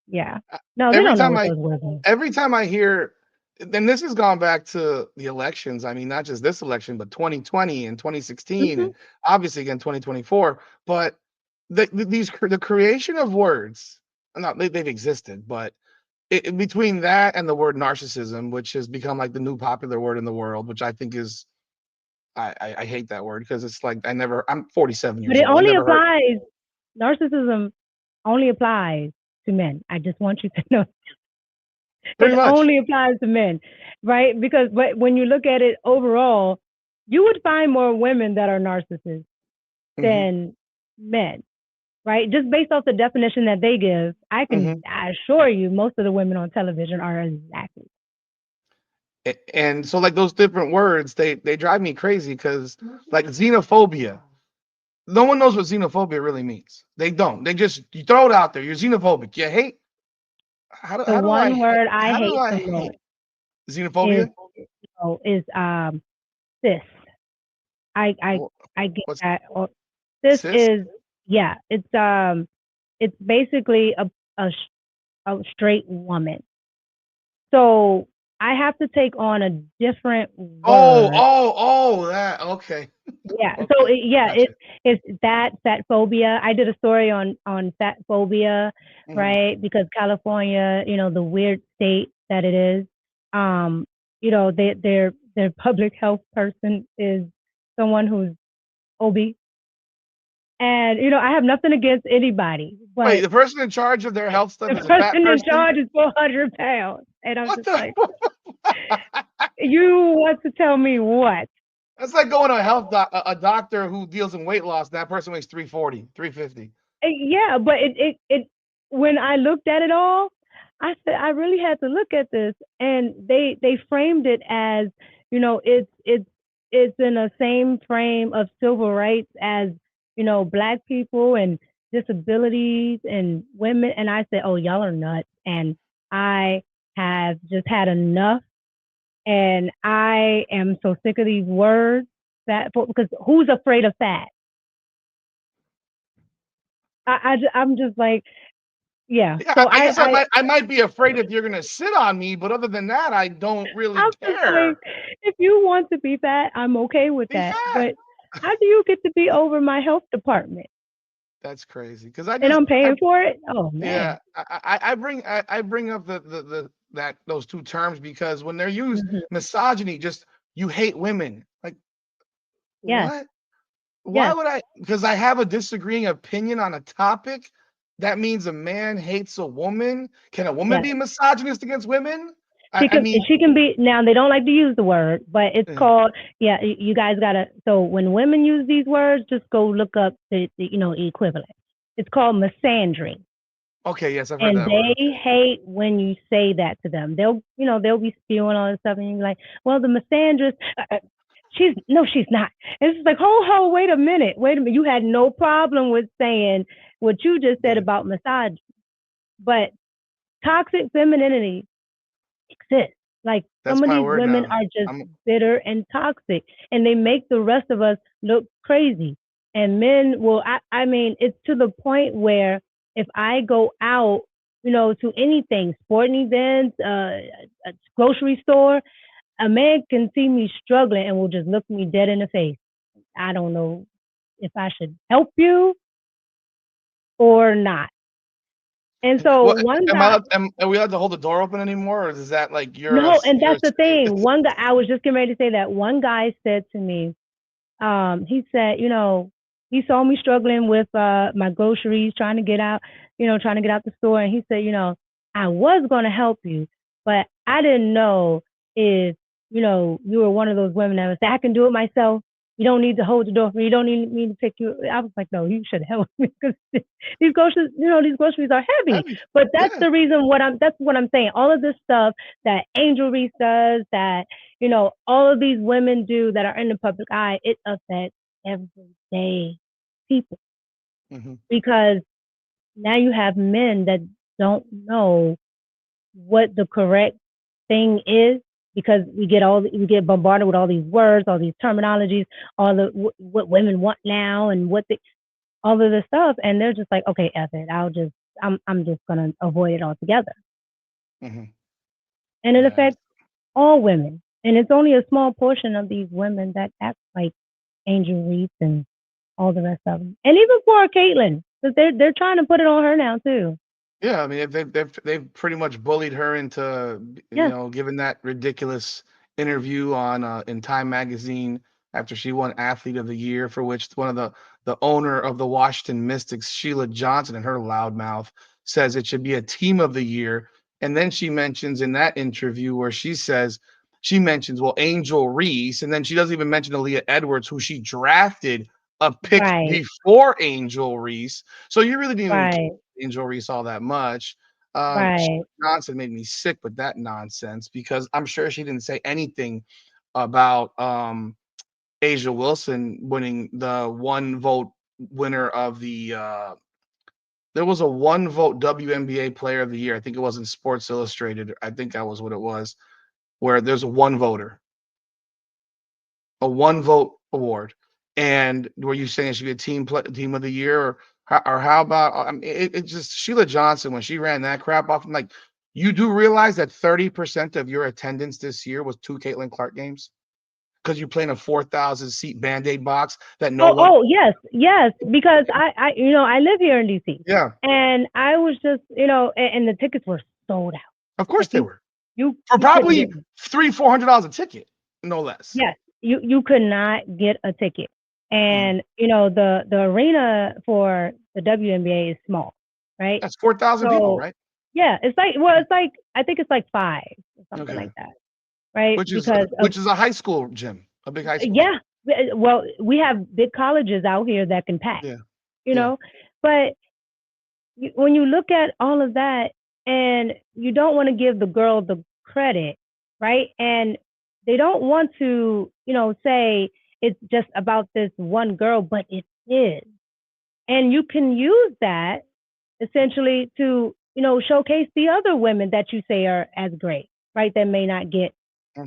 Yeah. Uh, No, they Every don't know time what I those words mean. every time I hear, then this has gone back to the elections. I mean, not just this election, but 2020 and 2016, Hmm. and obviously again 2024. But the creation of words, not they've existed, but between that and the word narcissism, which has become like the new popular word in the world, which I think is I hate that word because it's like I'm 47 But years it old. I only never heard applies. Narcissism only applies to men. I just want you to know pretty it much. only applies to men, right? Because when you look at it overall, you would find more women that are narcissists Hmm. than men, right? Just based off the definition that they give, Hmm. I assure you, most of the women on television are exactly. And so like those different words, they drive me crazy because like xenophobia. No one knows what xenophobia really means. They don't. They just you throw it out there. You're xenophobic. You hate. The one word I How do hate I the hate most is xenophobia? cis. I I Wh- I get What's that. Or cis cis? is, yeah. It's basically a straight woman. So I have to take on a different word. That okay. Yeah. So Okay, gotcha. it's that fat phobia. I did a story on fat phobia, Hmm. right? Because California, the weird state that it is. Um, their public health person is someone who's obese. And I have nothing against anybody, Wait, but the person in charge of their health stuff the is a fat person in person? charge is 400 pounds. And I'm What just the? like, you want to tell me what? That's like going to a doctor who deals in weight loss. And that person weighs 340, 350. Yeah, but when I looked at it all, I said I really had to look at this, and they framed it as, it's in the same frame of civil rights as black people and disabilities and women, and I said, oh, y'all are nuts, and I have just had enough, and I am so sick of these words because who's afraid of fat? I'm just like, yeah. Yeah, So I guess I I might be afraid if you're gonna sit on me, but other than that, I don't really I'm just like, care. if you want to be fat, I'm okay with Be that. fat. But how do you get to be over my health department? That's crazy. Because And I'm paying for it? Oh yeah, man. I bring up the that those two terms because when they're used, Hmm. misogyny, just you hate women. Like Yes, what? Why yes, would I? Because I have a disagreeing opinion on a topic. That means a man hates a woman. Can a woman yes. be misogynist against women? She I can mean, she can be, now they don't like to use the word, but it's eh, called, yeah, you guys gotta, so when women use these words, just go look up the equivalent. It's called misandry. Okay, yes, I've heard And that word. they Okay. hate when you say that to them. They'll be spewing all this stuff, and you're like, well, the misandrist, she's not. And it's just like, wait a minute. You had no problem with saying what you just said Yeah, about misogyny, but toxic femininity exists. Like some that's of my these word women now. are just I'm bitter and toxic, and they make the rest of us look crazy. And men will, I mean, it's to the point where if I go out, to anything, sporting events, a grocery store, a man can see me struggling and will just look me dead in the face. I don't know if I should help you or not. And so well. one Am I guy, allowed, are we allowed to hold the door open anymore, or is that like no, and you're that's a the safe? thing. One guy, I was just getting ready to say that. One guy said to me, he said, he saw me struggling with my groceries, trying to get out the store. And he said, I was going to help you, but I didn't know if, you were one of those women that would say, I can do it myself. You don't need to hold the door for me. You don't need me to pick you. I was like, no, you should help me because these groceries are heavy. Heavy. But Yeah. that's what I'm saying. All of this stuff that Angel Reese does, that all of these women do that are in the public eye, it affects everyday people Hmm. because now you have men that don't know what the correct thing is because we get bombarded with all these words, all these terminologies, what women want now and all of this stuff, and they're just like, okay, F it, I'm just gonna avoid it altogether, Hmm. and it Yeah. affects all women, and it's only a small portion of these women that act like Angel Reese and all the rest of them, and even poor Caitlyn, because they're trying to put it on her now too. Yeah, I mean, they've pretty much bullied her into, Yeah, giving that ridiculous interview on in Time Magazine after she won Athlete of the Year, for which one of the owner of the Washington Mystics, Sheila Johnson, in her loud mouth says it should be a Team of the Year, and then she mentions in that interview where she mentions, well, Angel Reese, and then she doesn't even mention Aaliyah Edwards, who she drafted a pick right, before Angel Reese. So you really didn't even right, Angel Reese all that much. right. Johnson made me sick with that nonsense because I'm sure she didn't say anything about Asia Wilson winning the one vote winner of the. There was a one vote WNBA Player of the Year. I think it was in Sports Illustrated. I think that was what it was, where there's a one voter, a one vote award. And were you saying it should be a team of the year, or how about? I mean, it just Sheila Johnson when she ran that crap off. I'm like, you do realize that 30% of your attendance this year was two Caitlin Clark games because you're playing a 4,000 seat Band Aid box that no one. Oh, yes, yes, because I live here in DC, Yeah, and I was just, and the tickets were sold out. of course Like they were for you couldn't get, probably $300-400 a ticket, no less. yes, you could not get a ticket, Mhm. and the arena for the WNBA is small, right? That's 4,000 people, So right? yeah, it's like I think it's like five or something Okay, like that, right? which is Because of, a high school gym, a big high school gym. yeah, well, we have big colleges out here that can pack, Yeah, you yeah. know, but when you look at all of that and you don't want to give the girl the credit, right? And they don't want to, say it's just about this one girl, but it is. And you can use that essentially to, showcase the other women that you say are as great, right? That may not get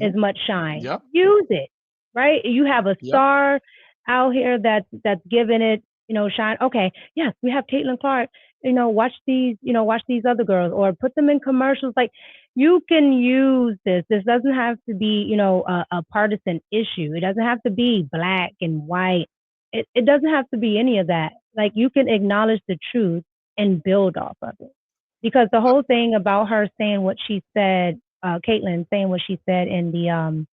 as Mhm. much shine. Yep, Use it, right? You have a yep. star out here that's giving it, shine. Okay, yes, we have Caitlin Clark. Watch these other girls, or put them in commercials. Like you can use this. This doesn't have to be, a partisan issue. It doesn't have to be black and white. It doesn't have to be any of that. Like you can acknowledge the truth and build off of it. Because the whole thing about her saying what she said, Caitlyn saying what she said in the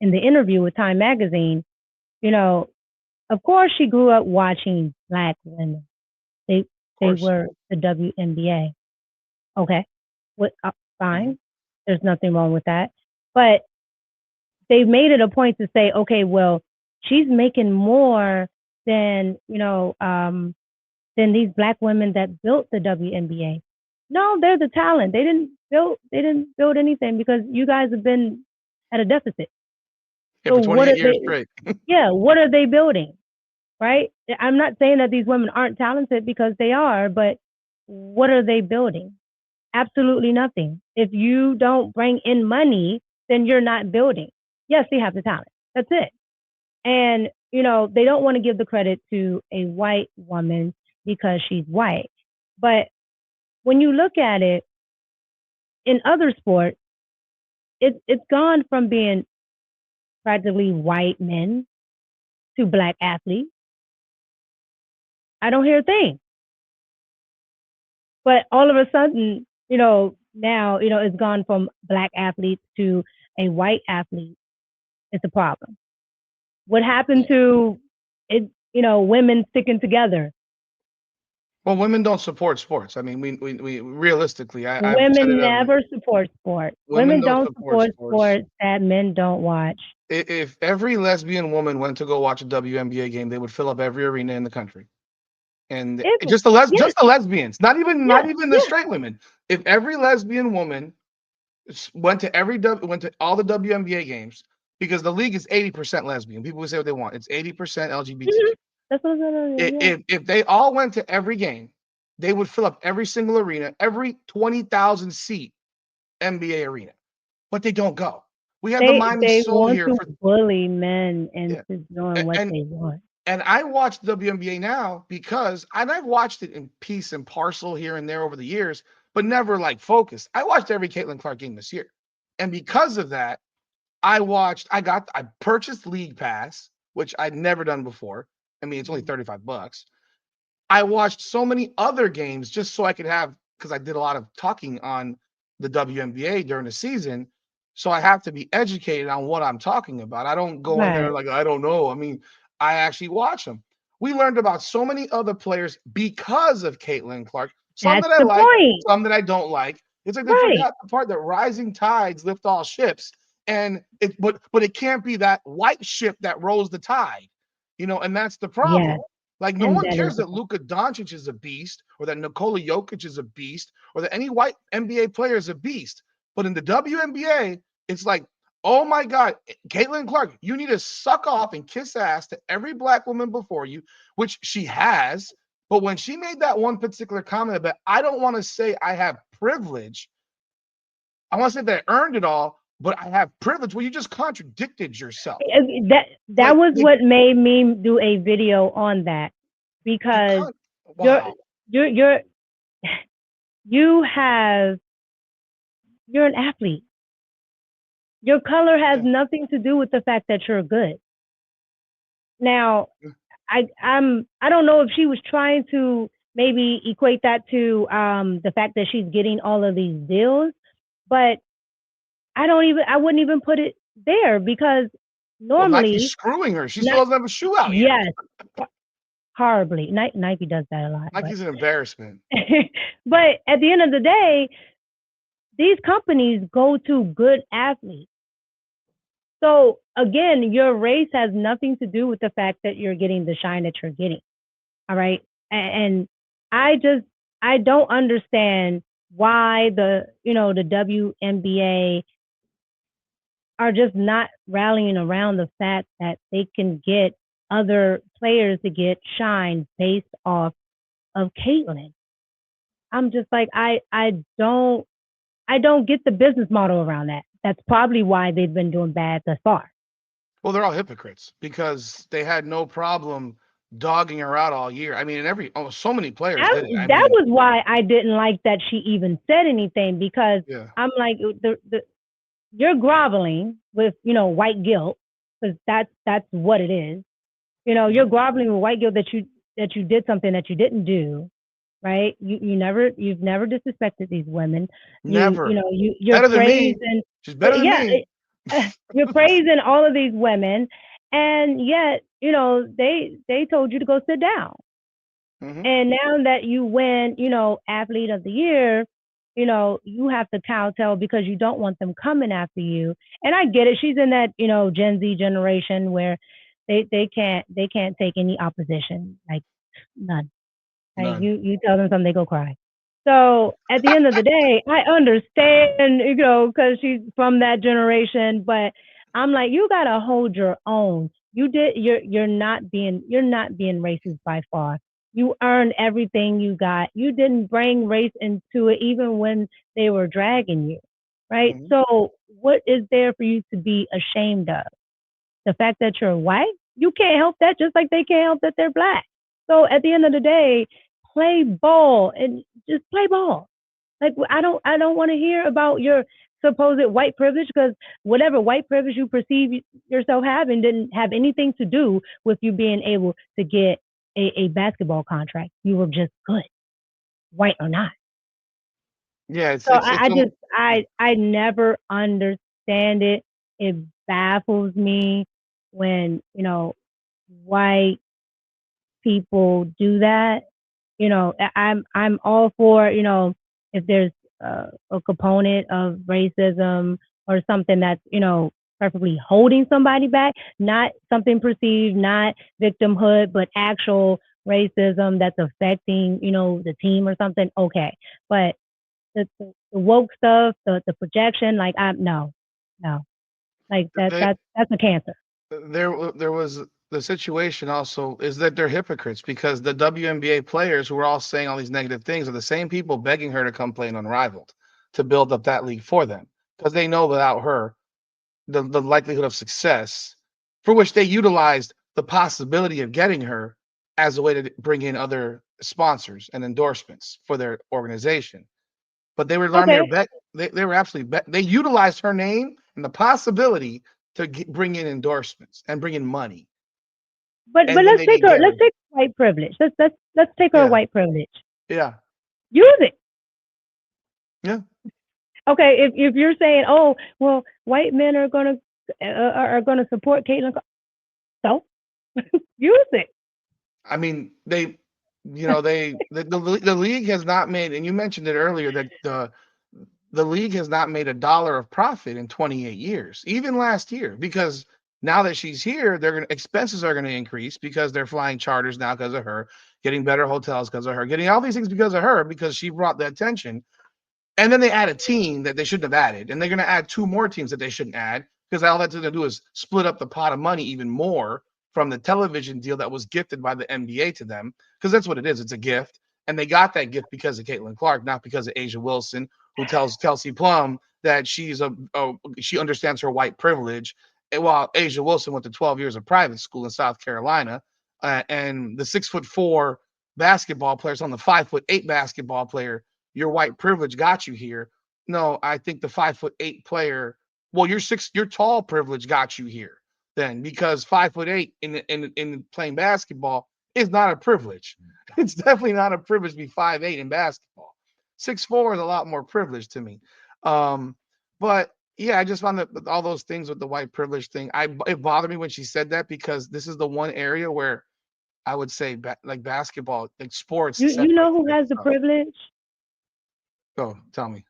interview with Time Magazine, you know, of course she grew up watching black women. They Of they course. were the WNBA. Okay, what? Mhm. Fine. There's nothing wrong with that. But they made it a point to say, okay, well, she's making more than than these black women that built the WNBA. No, they're the talent. They didn't build anything because you guys have been at a deficit. Yeah, So for what 28 are years they straight. yeah, what are they building? Right? I'm not saying that these women aren't talented because they are, but what are they building? Absolutely nothing. If you don't bring in money, then you're not building. Yes, they have the talent. That's it. And, they don't want to give the credit to a white woman because she's white. But when you look at it in other sports, it's gone from being practically white men to black athletes. I don't hear a thing. But all of a sudden, now, it's gone from black athletes to a white athlete. It's a problem. What happened to it, women sticking together? Well, women don't support sports. I mean, we realistically, I've said it Women every. never support sports. Women Women don't don't support support sports. sports that men don't watch. If every lesbian woman went to go watch a WNBA game, they would fill up every arena in the country. And If yes, just the lesbians, not yeah, even the yeah. straight women. If every lesbian woman went to all the WNBA games, because the league is 80% lesbian. People will say what they want. It's 80% Mhm. LGBTQ. That's what I'm saying. Yeah. If they all went to every game, they would fill up every single arena, every 20,000 seat NBA arena. But they don't go. We have the Miami They Soul want here to for. bully men Yeah. into doing what And they want. and I watch WNBA now because I've watched it in piece and parcel here and there over the years, but never like focused. I watched every Caitlin Clark game this year. And because of that, I purchased League Pass, which I'd never done before. I mean, it's only $35. I watched so many other games just so I could have, because I did a lot of talking on the WNBA during the season. So I have to be educated on what I'm talking about. I don't go in there Right. like, I don't know. I mean, I actually watch them. We learned about so many other players because of Caitlin Clark, some That's that I the like, point. some that I don't like. It's like they Right. forgot the part that rising tides lift all ships. And but it can't be that white ship that rose the tide, and that's the Yes. problem. Like, no And one that is cares the that Luka Doncic is a beast, or that Nikola Jokic is a beast, or that any white NBA player is a beast. But in the WNBA, it's like, oh my God, Caitlin Clark, you need to suck off and kiss ass to every black woman before you, which she has. But when she made that one particular comment about, I don't want to say I have privilege, I want to say that I earned it all, but I have privilege. Well, you just contradicted yourself. that Like, was what made me do a video on that you because can't. you're Wow. you're you have you're an athlete. Your color has Yeah. nothing to do with the fact that you're good. Now, I don't know if she was trying to maybe equate that to the fact that she's getting all of these deals, but I wouldn't even put it there because Well, Nike's normally, screwing her. She still not, doesn't have a shoe out yet. yes, horribly. Nike does that a lot, but Nike's an embarrassment. but at the end of the day, these companies go to good athletes. So again, your race has nothing to do with the fact that you're getting the shine that you're getting. All right. And I just, I don't understand why the WNBA are just not rallying around the fact that they can get other players to get shine based off of Caitlin. I'm just like, I don't get the business model around that. That's probably why they've been doing bad thus far. Well, they're all hypocrites because they had no problem dogging her out all year. I mean, so many players did it. I That mean, was why I didn't like that she even said anything because yeah. I'm like you're groveling with white guilt because that's what it is. You're Mhm. groveling with white guilt that you did something that you didn't do, right? You've never disrespected these women. Never. You're Better than me. praising She's better than yeah me. you're praising all of these women, and yet they told you to go sit down. Hmm. And now that you win, athlete of the year, you have to kowtow because you don't want them coming after you. And I get it. She's in that, Gen Z generation where they can't take any opposition, like none. Like None. you tell them something, they go cry. So at the end of the day, I understand, because she's from that generation, but I'm like, you gotta hold your own. You're not being racist by far. You earned everything you got. You didn't bring race into it even when they were dragging you. Right? Mhm. So what is there for you to be ashamed of? The fact that you're white? You can't help that, just like they can't help that they're black. So at the end of the day, play ball and just play ball. Like I don't want to hear about your supposed white privilege, because whatever white privilege you perceive yourself having didn't have anything to do with you being able to get a basketball contract. You were just good, white or not. Yeah, So I never understand it. It baffles me when, white people do that. I'm all for, if there's a component of racism or something that's, perfectly holding somebody back, not something perceived, not victimhood, but actual racism that's affecting, the team or something. Okay. But the woke stuff, the projection, like no, like they that's a cancer. there was the situation also is that they're hypocrites because the WNBA players who were all saying all these negative things are the same people begging her to come play in Unrivaled to build up that league for them because they know without her the likelihood of success for which they utilized the possibility of getting her as a way to bring in other sponsors and endorsements for their organization. But they were on their Okay, bet. They were absolutely they utilized her name and the possibility to bring in endorsements and bring in money, but and then let's they take didn't her get let's her. take white privilege. Let's take her Yeah, white privilege. yeah, Use it. yeah. Okay, if you're saying, oh well, white men are gonna support Caitlyn, so use it. I mean, the league has not made, and you mentioned it earlier that the league has not made a dollar of profit in 28 years, even last year, because now that she's here, their expenses are going to increase because they're flying charters now because of her, getting better hotels because of her, getting all these things because of her because she brought the attention. And then they add a team that they shouldn't have added, and they're going to add two more teams that they shouldn't add because all that's going to do is split up the pot of money even more from the television deal that was gifted by the NBA to them, because that's what it is. It's a gift, and they got that gift because of Caitlin Clark, not because of Asia Wilson, who tells Kelsey Plum that she understands her white privilege, and while Asia Wilson went to 12 years of private school in South Carolina, and the 6'4" basketball players on the 5'8" basketball player, your white privilege got you here. No, I think the 5'8" player, well, your tall privilege got you here then because 5'8" in playing basketball is not a privilege. It's definitely not a privilege to be 5'8" in basketball. 6'4" is a lot more privilege to me. Um, but yeah, I just found that all those things with the white privilege thing, it bothered me when she said that because this is the one area where I would say like basketball, like sports You know separates who this has the stuff. privilege? Go, tell me.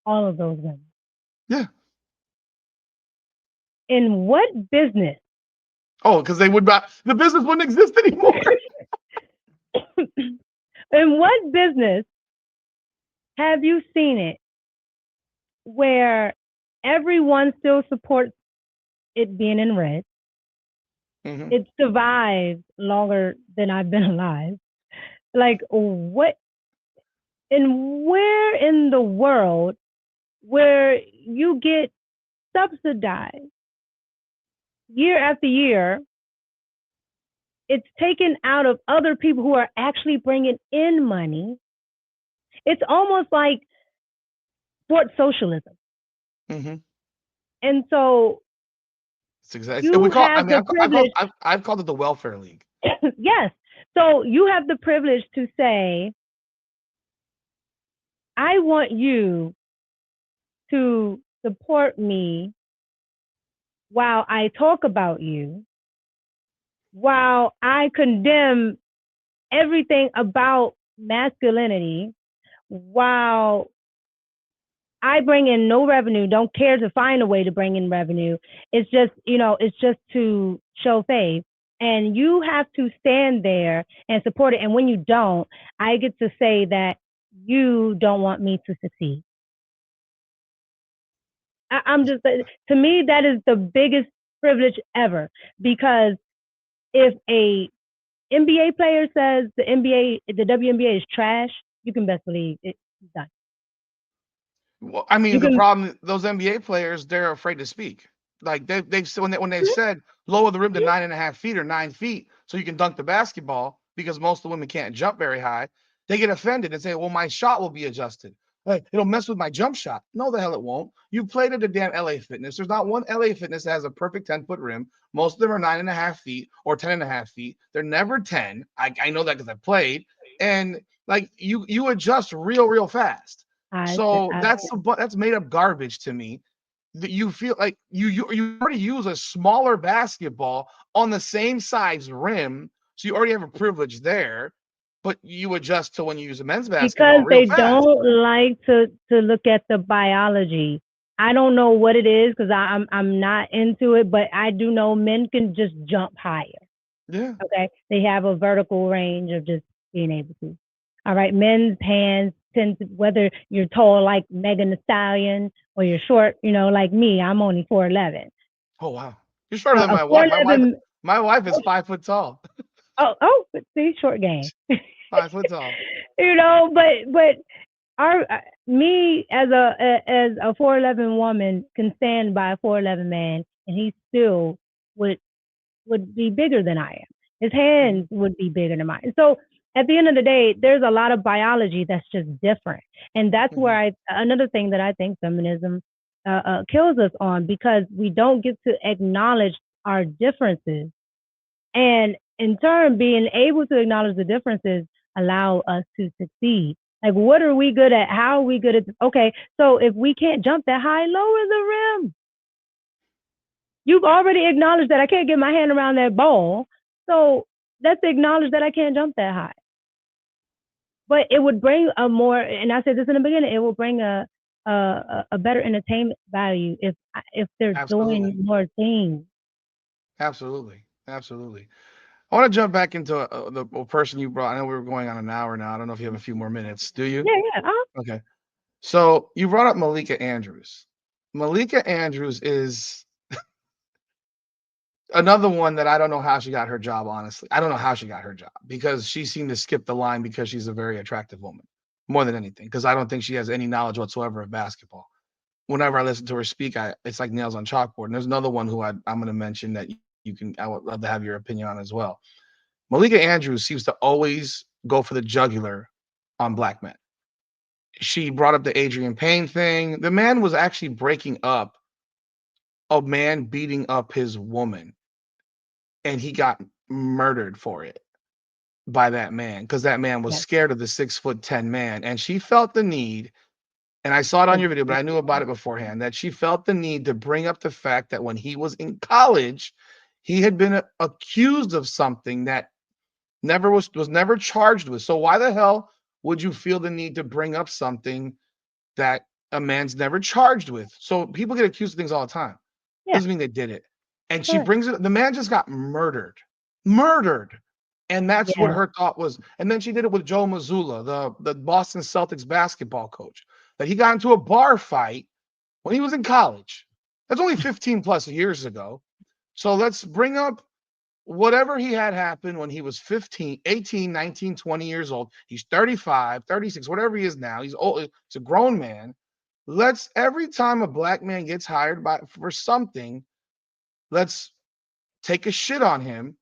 All of those women. Yeah. In what business? Oh, because they would not, the business wouldn't exist anymore. In what business have you seen it where everyone still supports it being in red? Hmm. It survived longer than I've been alive. Like, what, and where in the world where you get subsidized year after year, it's taken out of other people who are actually bringing in money. It's almost like sports socialism. Hmm. And so It's exactly. We you call. I have mean, the privilege. I've called it the welfare league. Yes. So you have the privilege to say, I want you to support me while I talk about you, while I condemn everything about masculinity, while I bring in no revenue, don't care to find a way to bring in revenue. It's just to show face. And you have to stand there and support it. And when you don't, I get to say that you don't want me to succeed. I'm just, to me, that is the biggest privilege ever. Because if a NBA player says the WNBA is trash, you can best believe it's done. Well, I mean, You the can, problem, those NBA players, they're afraid to speak. Like when they said lower the rim to 9.5 feet or 9 feet so you can dunk the basketball because most of the women can't jump very high, they get offended and say, well, my shot will be adjusted. Like, it'll mess with my jump shot. No, the hell it won't. You played at the damn LA Fitness. There's not one LA Fitness that has a perfect 10-foot rim. Most of them are 9.5 feet or 10.5 feet. They're never 10. I know that because I played. And like you adjust real fast. I, So I, that's made up garbage to me. That you feel like you already use a smaller basketball on the same size rim, so you already have a privilege there, but you adjust to when you use a men's because basketball real they fast. don't like to look at the biology. I don't know what it is because I'm not into it, but I do know men can just jump higher. Yeah. Okay, they have a vertical range of just being able to. All right, men's hands tend to, whether you're tall like Megan Thee Stallion or you're short, like me. I'm only 4'11". Oh wow, you're shorter than A my wife. 4'11". My wife is 5 foot tall. See, short game. 5 foot tall. But our me as a 4'11" woman can stand by a 4'11" man, and he still would be bigger than I am. His hands would be bigger than mine. So at the end of the day, there's a lot of biology that's just different, and that's where another thing that I think feminism kills us on, because we don't get to acknowledge our differences, and in turn, being able to acknowledge the differences allow us to succeed. Like, what are we good at? How are we good at? Okay, so if we can't jump that high, lower the rim. You've already acknowledged that I can't get my hand around that ball. So let's acknowledge that I can't jump that high. But it would bring a more, and I said this in the beginning, it will bring a better entertainment value if they're Absolutely. doing more things. Absolutely. I want to jump back into the person you brought. I know we were going on an hour now. I don't know if you have a few more minutes. Do you? Yeah, yeah. Okay. So you brought up Malika Andrews. Malika Andrews is another one that I don't know how she got her job, honestly. I don't know how she got her job because she seemed to skip the line because she's a very attractive woman more than anything, because I don't think she has any knowledge whatsoever of basketball. Whenever I listen to her speak, it's like nails on chalkboard. And there's another one who I'm going to mention that I would love to have your opinion on as well. Malika Andrews seems to always go for the jugular on black men. She brought up the Adrian Payne thing. The man was actually breaking up a man beating up his woman, and he got murdered for it by that man because that man was Yes. scared of the 6'10" man, and she felt the need. And I saw it on your video, but I knew about it beforehand, that she felt the need to bring up the fact that when he was in college, he had been accused of something that never was never charged with. So why the hell would you feel the need to bring up something that a man's never charged with? So people get accused of things all the time. Yeah. Doesn't mean they did it. And she Correct. brings it. The man just got murdered. And that's what Yeah. her thought was. And then she did it with Joe Mazzulla, the Boston Celtics basketball coach, that he got into a bar fight when he was in college. That's only 15 plus years ago. So let's bring up whatever he had happened when he was 15, 18, 19, 20 years old. He's 35, 36, whatever he is now. He's old. He's a grown man. Let's, every time a black man gets hired for something, let's take a shit on him.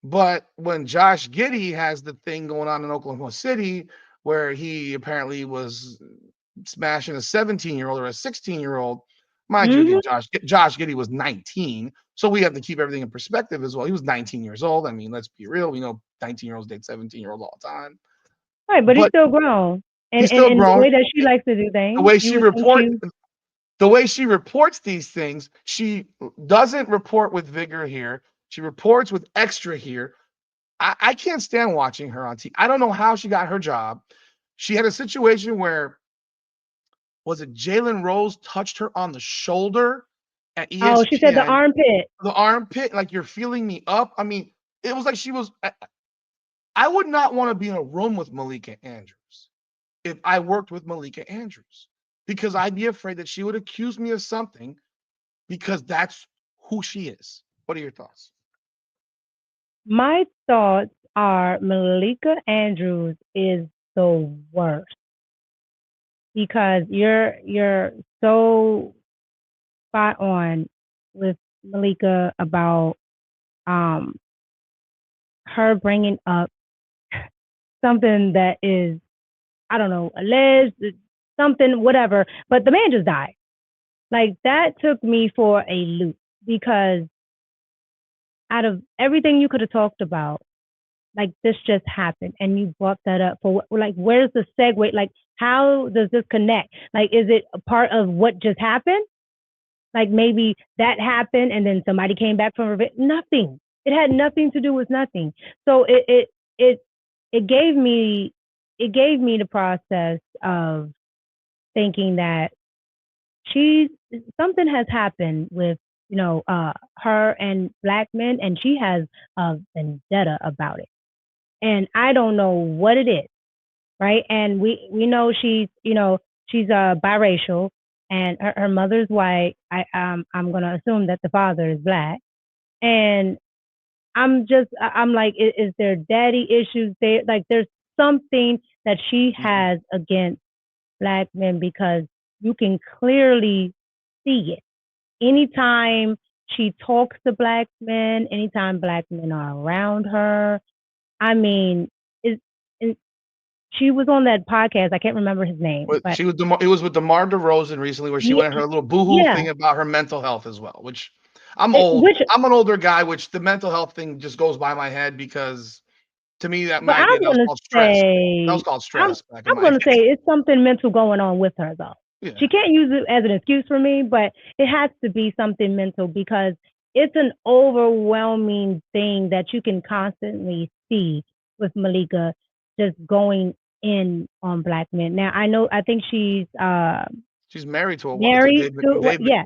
But when Josh Giddey has the thing going on in Oklahoma City, where he apparently was smashing a 17-year-old or a 16-year-old, mind you, again, Josh Giddey was 19, so we have to keep everything in perspective as well. He was 19 years old. I mean, let's be real. We know 19-year-olds date 17-year-olds all the time. Right, but he's still grown. He's still And the grown. way that she likes to do The things, way you she would think reports these things, she doesn't report with vigor here. She reports with extra here. I can't stand watching her on TV. I don't know how she got her job. She had a situation where, was it Jalen Rose touched her on the shoulder at she said the ESPN? armpit. The armpit, like, you're feeling me up. I mean, it was like she was. I would not want to be in a room with Malika Andrews if I worked with Malika Andrews, because I'd be afraid that she would accuse me of something, because that's who she is. What are your thoughts? My thoughts are Malika Andrews is the worst because you're so spot on with Malika about um her bringing up something that is, I don't know, alleged, something, whatever. But the man just died. Like that took me for a loop because out of everything you could have talked about, like this just happened and you brought that up for what, like where's the segue? Like how does this connect? Like is it a part of what just happened? Like maybe that happened and then somebody came back from revenge. Nothing. It had nothing to do with nothing. So it it gave me the process of thinking that she's something has happened with her and black men, and she has a vendetta about it, and I don't know what it is, right? And we know she's biracial, and her mother's white. I'm gonna assume that the father is black, and I'm like, is there daddy issues there? Like, there's something that she Mhm. has against black men because you can clearly see it. Anytime she talks to black men, anytime black men are around her, I mean, it she was on that podcast. I can't remember his name, But but it was with DeMar DeRozan recently, where she yeah, went her little boohoo yeah. thing about her mental health as well. Which I'm It, old. which, I'm an older guy, which the mental health thing just goes by my head, because to me that but my idea, that was called stress. That was called I'm stress back in I'm my gonna day. say it's something mental going on with her though. Yeah. She can't use it as an excuse for me, but it has to be something mental because it's an overwhelming thing that you can constantly see with Malika just going in on black men. Now I think she's She's married to married to what? Yeah.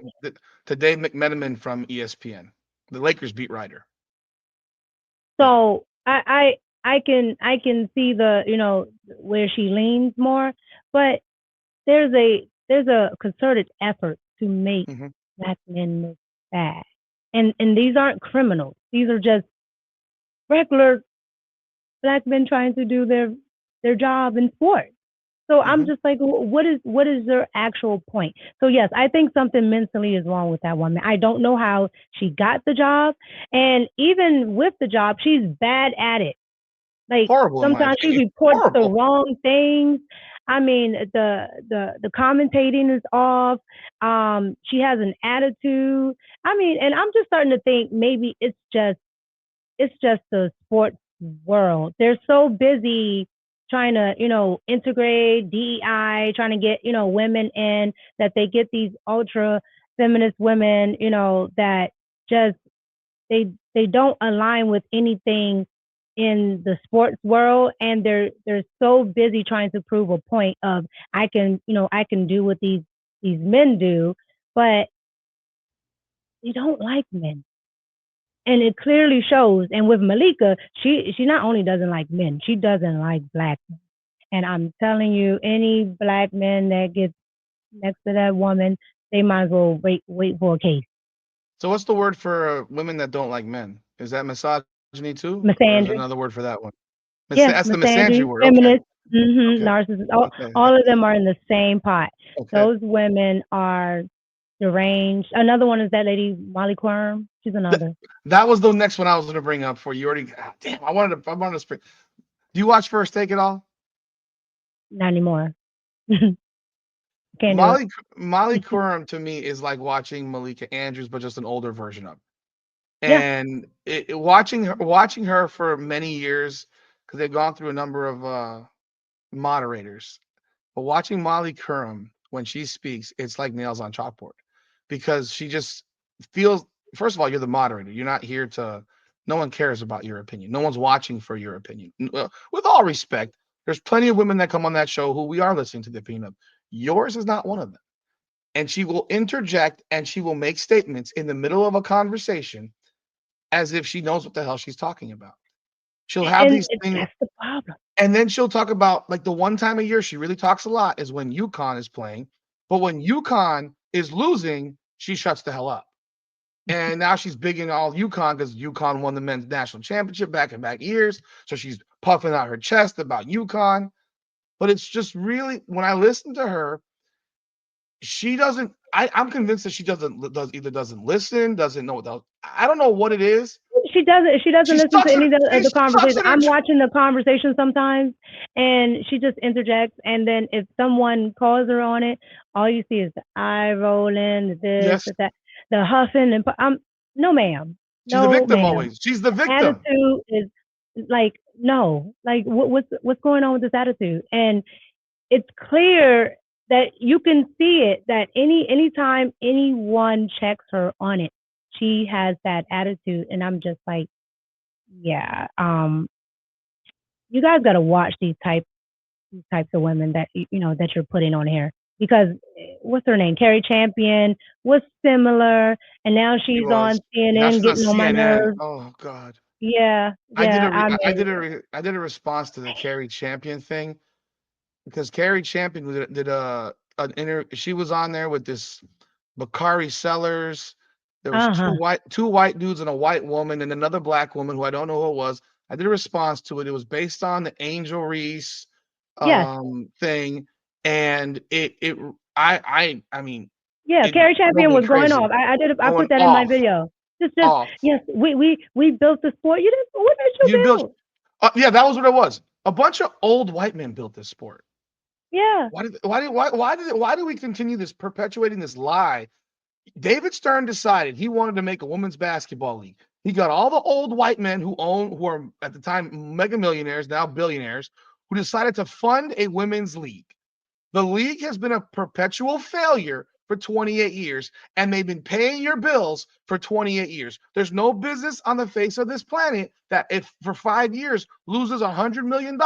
To Dave McMenamin from ESPN, the Lakers beat writer. Yeah. So I can see the where she leans more, but there's a concerted effort to make Mhm. black men look bad, and these aren't criminals. These are just regular black men trying to do their job in sports. So I'm Mhm. just like, what is their actual point? So yes, I think something mentally is wrong with that woman. I don't know how she got the job, and even with the job, she's bad at it. Like Horrible in my sometimes she opinion. reports the Horrible. wrong things. I mean, the commentating is off. She has an attitude. I mean, and I'm just starting to think maybe it's just the sports world. They're so busy trying to, integrate DEI, trying to get, women in, that they get these ultra feminist women, that just they don't align with anything in the sports world, and they're so busy trying to prove a point of I can do what these men do, but they don't like men, and it clearly shows. And with Malika, she not only doesn't like men, she doesn't like black men. And I'm telling you, any black man that gets next to that woman, they might as well wait for a case. So what's the word for women that don't like men? Is that misogyny too, or is there Misandry. another word for that one? Yeah, That's the misandry misandry, word. Okay. feminist, Okay. narcissist. Okay. All of them are in the same pot. Okay. Those women are deranged. Another one is that lady Molly Quirm. She's Th- another. that was the next one I was going to bring up for you. Already. Damn. I wanted to spring. Do you watch First Take at all? Not anymore. Can't do it. Molly Qerim to me is like watching Malika Andrews, but just an older version of. Yeah. And watching her for many years, because they've gone through a number of moderators. But watching Molly Qerim when she speaks, it's like nails on chalkboard, because she just feels. First of all, you're the moderator. You're not here to. No one cares about your opinion. No one's watching for your opinion. With all respect, there's plenty of women that come on that show who we are listening to the opinion of. Yours is not one of them. And she will interject and she will make statements in the middle of a conversation as if she knows what the hell she's talking about. She'll have these things, That's the problem. and then she'll talk about, like, the one time a year she really talks a lot is when UConn is playing, but when UConn is losing, she shuts the hell up. And now she's bigging all UConn because UConn won the men's national championship back-to-back years, so she's puffing out her chest about UConn. But it's just really, when I listen to her, she doesn't. I'm convinced that she either doesn't listen, doesn't know what the, I don't know what it is. She doesn't. She doesn't She listen to sucks any of she the sucks conversation. in her. I'm watching the conversation sometimes, and she just interjects. And then if someone calls her on it, all you see is the eye rolling, the this, Yes, the that, the huffing, and no, ma'am, she's the no, victim ma'am. always. She's the victim. Attitude is like no, like what's going on with this attitude? And it's clear that you can see it that anytime anyone checks her on it, she has that attitude, and I'm just like, yeah, you guys got to watch these types of women that that you're putting on here because what's her name? Cari Champion was similar, and now She she's was. on Now CNN she's on getting on my CNN. nerves. Oh God. Yeah, I did yeah. a I mean, I did a response to the Cari Champion thing because Cari Champion did she was on there with this Bakari Sellers. There was uh huh. two white dudes and a white woman and another black woman who I don't know who it was. I did a response to it. It was based on the Angel Reese Yes. thing, and I mean, Yeah, it Cari drove Champion me was going crazy. off. I Going put that in my off, video. Just off. yes, we built the sport. You didn't. What did you You built build? yeah, that was what it was. A bunch of old white men built this sport. Yeah, Why do we continue this perpetuating this lie? David Stern decided he wanted to make a women's basketball league. He got all the old white men who are at the time mega millionaires, now billionaires, who decided to fund a women's league. The league has been a perpetual failure for 28 years, and they've been paying your bills for 28 years. There's no business on the face of this planet that, if for 5 years loses $100 million,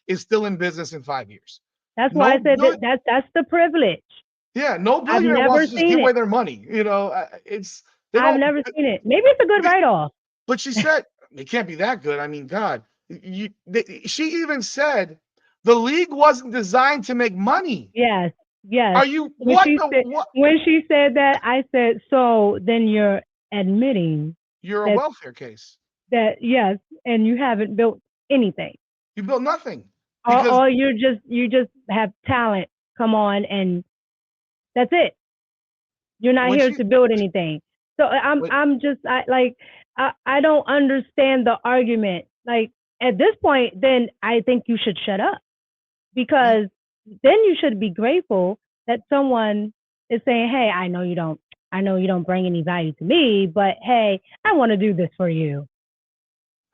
is still in business in 5 years. that's why I No said bill, that's the privilege. yeah, no I've billionaire wants never to just give seen away it. their money. It's they I've don't. never seen it. Maybe it's a good write off. But she said it can't be that good. I mean, God, she even said the league wasn't designed to make money. Yes, yes. Are you When what she the said what? when she said that, I said, so then you're admitting You're a that welfare case. yes, and you haven't built anything. You built nothing because Or you just have talent. Come on, and that's it. You're not when here she to build anything. So when, I'm just I don't understand the argument. Like at this point, then I think you should shut up yeah, because then you should be grateful that someone is saying, "Hey, I know you don't bring any value to me, but hey, I want to do this for you."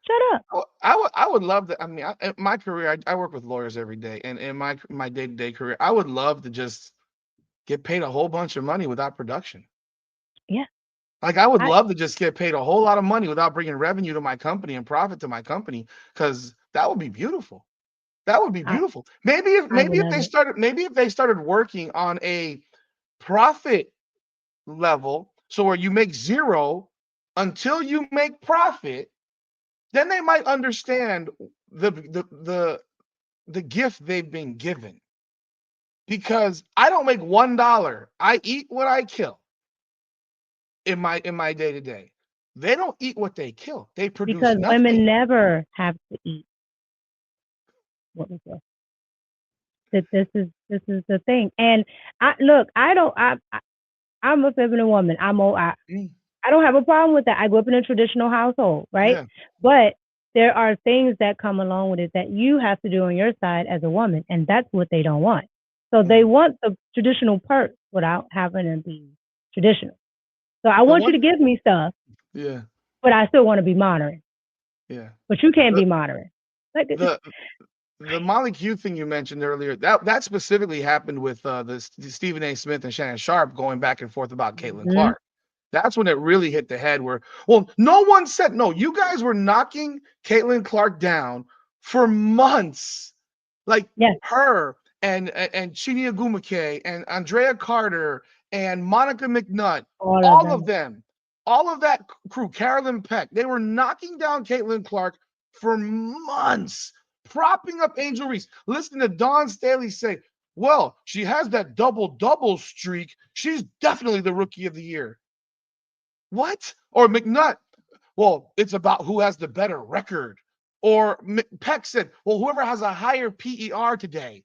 Shut up. I would love to. I mean, in my career, I work with lawyers every day, and in my day-to-day career, I would love to just get paid a whole bunch of money without production. Yeah. Like, I would I love to just get paid a whole lot of money without bringing revenue to my company and profit to my company, because that would be beautiful. That would be I, beautiful. I would love it. Maybe if they started working on a profit level, so where you make zero until you make profit, then they might understand the gift they've been given. Because I don't make $1. I eat what I kill in my day to day. They don't eat what they kill. They produce Because women nothing. never have to eat what we kill. That this is the thing. And I look, I'm a feminine woman. Mm, I don't have a problem with that. I grew up in a traditional household, right? yeah. But there are things that come along with it that you have to do on your side as a woman, and that's what they don't want. So they Mhm. want the traditional perks without having to be traditional. So I The want you to one, give me stuff, yeah, but I still want to be modern. yeah. But you can't The be modern. Like the the Molly Q thing you mentioned earlier, that specifically happened with Stephen A. Smith and Shannon Sharp going back and forth about Caitlin mm-hmm. Clark. That's when it really hit the head. Where, well, no one said no. You guys were knocking Caitlin Clark down for months, like Yes, her and Chinya Gumake and Andrea Carter and Monica McNutt, all of all of them. them. all of that crew, Carolyn Peck, they were knocking down Caitlin Clark for months, propping up Angel Reese. Listen to Don Staley say, well, she has that double-double streak. She's definitely the rookie of the year. What? Or McNutt, well, it's about who has the better record. Or Peck said, well, whoever has a higher PER today.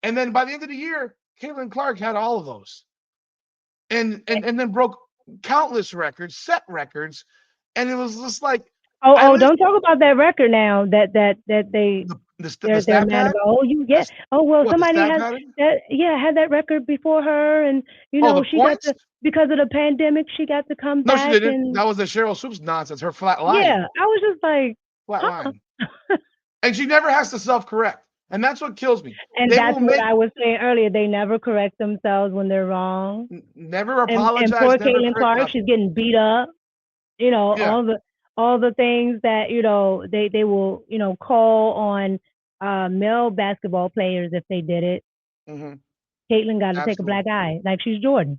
And then by the end of the year, Caitlin Clark had all of those. And then broke countless records, set records. And it was just like, don't talk about that record now that they the they're stat mad pad. about. Oh, well, What, the somebody stat has pattern? that. Yeah, had that record before her, and The she got points? because of the pandemic, she got to come No, she back. didn't. And That was the Cheryl Swoops nonsense. Her flat line. yeah, I was just like, Flat huh. line. And she never has to self-correct. And that's what kills me. And They that's will what make I was saying earlier. They never correct themselves when they're wrong. never And apologize, poor never Caitlin correct Clark, nothing. she's getting beat up. Yeah. All the things that they will call on male basketball players if they did it. Mm-hmm. Caitlin got to take a Absolutely. black eye like she's Jordan.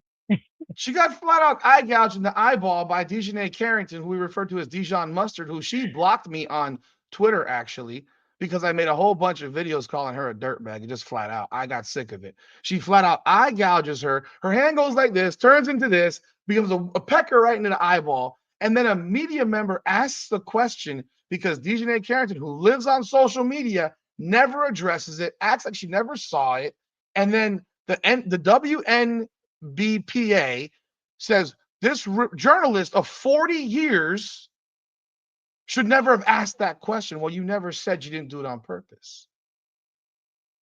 She got flat out eye gouged in the eyeball by Dejanay Carrington, who we refer to as Dijon Mustard, who she blocked me on Twitter actually because I made a whole bunch of videos calling her a dirtbag. Just flat out. I got sick of it. She flat out eye gouges her. Her hand goes like this, turns into this, becomes a pecker right into the eyeball. And then a media member asks the question because Dejanay Carrington, who lives on social media, never addresses it, acts like she never saw it. And then the WNBPA says this journalist of 40 years should never have asked that question. Well, you never said you didn't do it on purpose.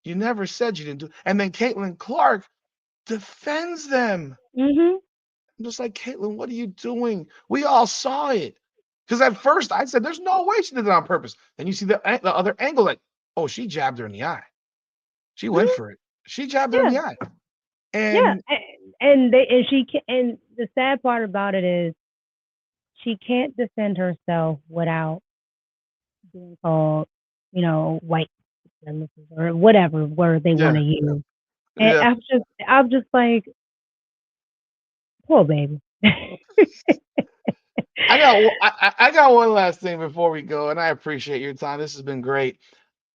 You never said you didn't do it. And then Caitlin Clark defends them. Mm-hmm. I'm just like, Caitlin, what are you doing? We all saw it. Because at first I said, there's no way she did it on purpose. Then you see the other angle, like, oh, she jabbed her in the eye. She went for it. She jabbed her in Yeah, the eye. yeah, And and the sad part about it is she can't defend herself without being called, white supremacists or whatever word they want yeah, to use. And yeah. I'm just like, poor baby. I got one last thing before we go, and I appreciate your time. This has been great.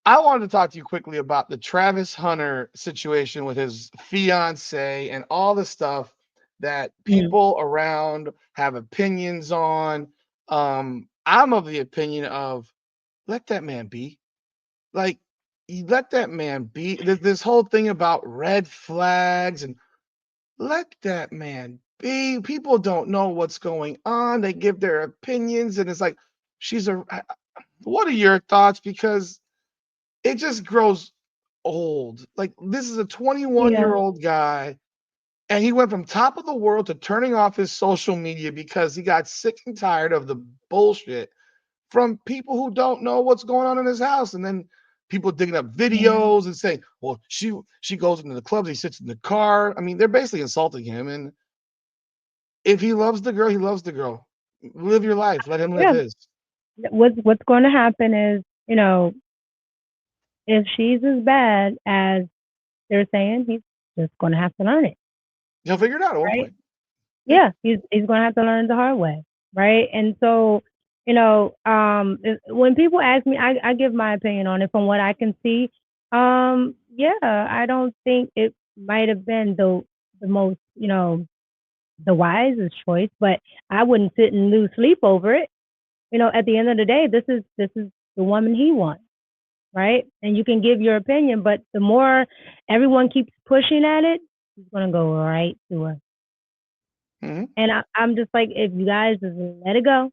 I wanted to talk to you quickly about the Travis Hunter situation with his fiance and all the stuff that Mm. people around have opinions on. I'm of the opinion of let that man be. Like, you let that man be. This whole thing about red flags and let that man be. People don't know what's going on. They give their opinions, and it's like, she's a. What are your thoughts? Because it just grows old. Like, this is a 21-year-old Yeah, guy, and he went from top of the world to turning off his social media because he got sick and tired of the bullshit from people who don't know what's going on in his house. And then people digging up yeah, videos and saying, well, she goes into the clubs, he sits in the car. I mean, they're basically insulting him. And if he loves the girl, he loves the girl. Live your life. Let him live yeah. his. What's going to happen is, if she's as bad as they're saying, he's just going to have to learn it, He'll figure it out at one right? point. Yeah. Yeah, he's going to have to learn the hard way, right? And so, when people ask me, I give my opinion on it from what I can see. Yeah, I don't think it might have been the most, the wisest choice, but I wouldn't sit and lose sleep over it. At the end of the day, this is the woman he wants, right? And you can give your opinion, but the more everyone keeps pushing at it, he's gonna go right to her. Mm-hmm. And I'm just like, if you guys just let it go,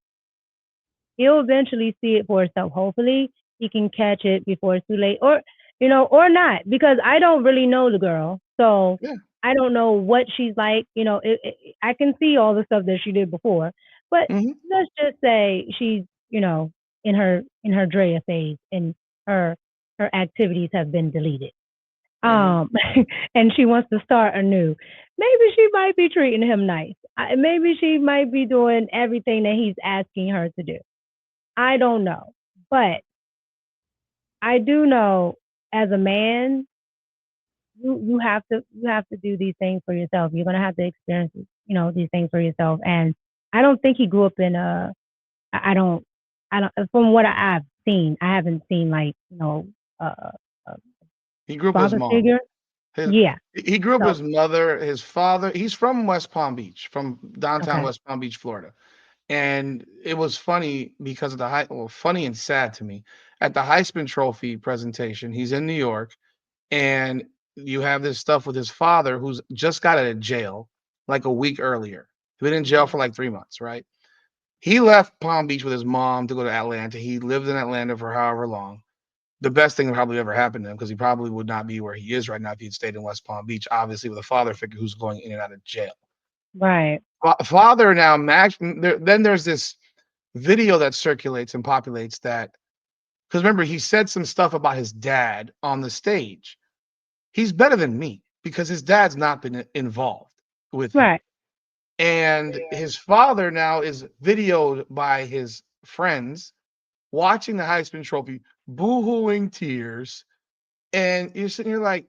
he'll eventually see it for himself. Hopefully, he can catch it before it's too late, or not, because I don't really know the girl, so Yeah. I don't know what she's like. I can see all the stuff that she did before, but Mm-hmm. let's just say she's, in her Drea phase, and her her activities have been deleted. Mm-hmm. Um, and she wants to start anew. Maybe she might be treating him nice. Maybe she might be doing everything that he's asking her to do. I don't know. But I do know, as a man, you have to do these things for yourself. You're gonna have to experience, these things for yourself. And I don't think he grew up in a. I don't. From what I've seen, I haven't seen like a He grew up with his father mom. figure. His Yeah. he grew up with So his mother, his father. He's from West Palm Beach, from downtown okay. West Palm Beach, Florida. And it was funny because of funny and sad to me. At the Heisman Trophy presentation, he's in New York, and you have this stuff with his father who's just got out of jail like a week earlier. He's been in jail for like 3 months, right? He left Palm Beach with his mom to go to Atlanta. He lived in Atlanta for however long. The best thing that probably ever happened to him, because he probably would not be where he is right now if he'd stayed in West Palm Beach, obviously with a father figure who's going in and out of jail. Right. Father now, then there's this video that circulates and populates that, because remember, he said some stuff about his dad on the stage. He's better than me because his dad's not been involved with him. Right. And his father now is videoed by his friends watching the Heisman Trophy, boo-hooing tears. And you're sitting here like,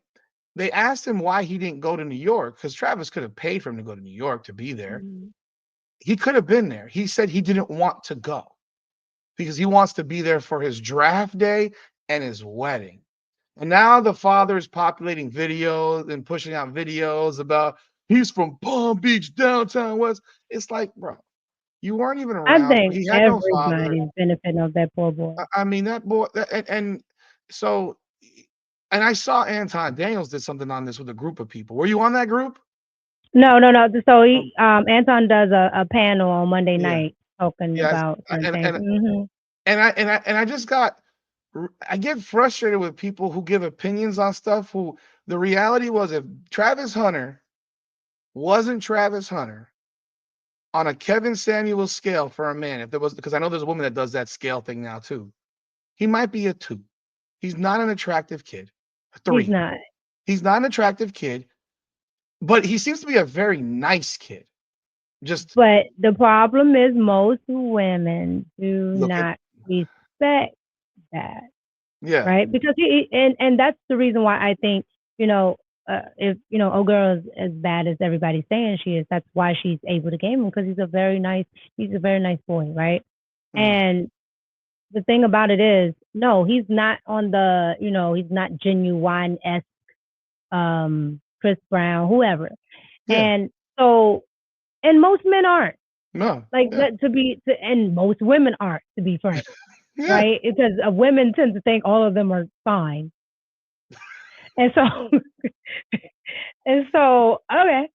they asked him why he didn't go to New York, because Travis could have paid for him to go to New York to be there. Mhm. He could have been there. He said he didn't want to go because he wants to be there for his draft day and his wedding. And now the father's populating videos and pushing out videos about he's from Palm Beach, downtown West. It's like, bro, you weren't even I around. think He had no father. everybody's benefiting of that poor boy. I mean, that boy, and so, and I saw Anton Daniels did something on this with a group of people. Were you on that group? No, no, no. So Oh, Anton does a panel on Monday yeah, night talking yes, about certain and things. and Hmm. I just I get frustrated with people who give opinions on stuff. Who the reality was, if Travis Hunter wasn't Travis Hunter on a Kevin Samuels scale for a man, if there was, because I know there's a woman that does that scale thing now too, he might be a 2. He's not an attractive kid. A He's 3. not. He's not an attractive kid, but he seems to be a very nice kid. Just But the problem is most women do look at, not respect that, yeah, right? Because and that's the reason why I think, if old girl is as bad as everybody's saying she is, that's why she's able to game him, because he's a very nice boy, right? mhm, And the thing about it is, no, he's not on the, he's not genuine esque, Chris Brown, whoever. yeah, And so, and most men aren't no, like yeah, that and most women aren't, to be frank, yeah, right? Because women tend to think all of them are fine. And so, and so, okay,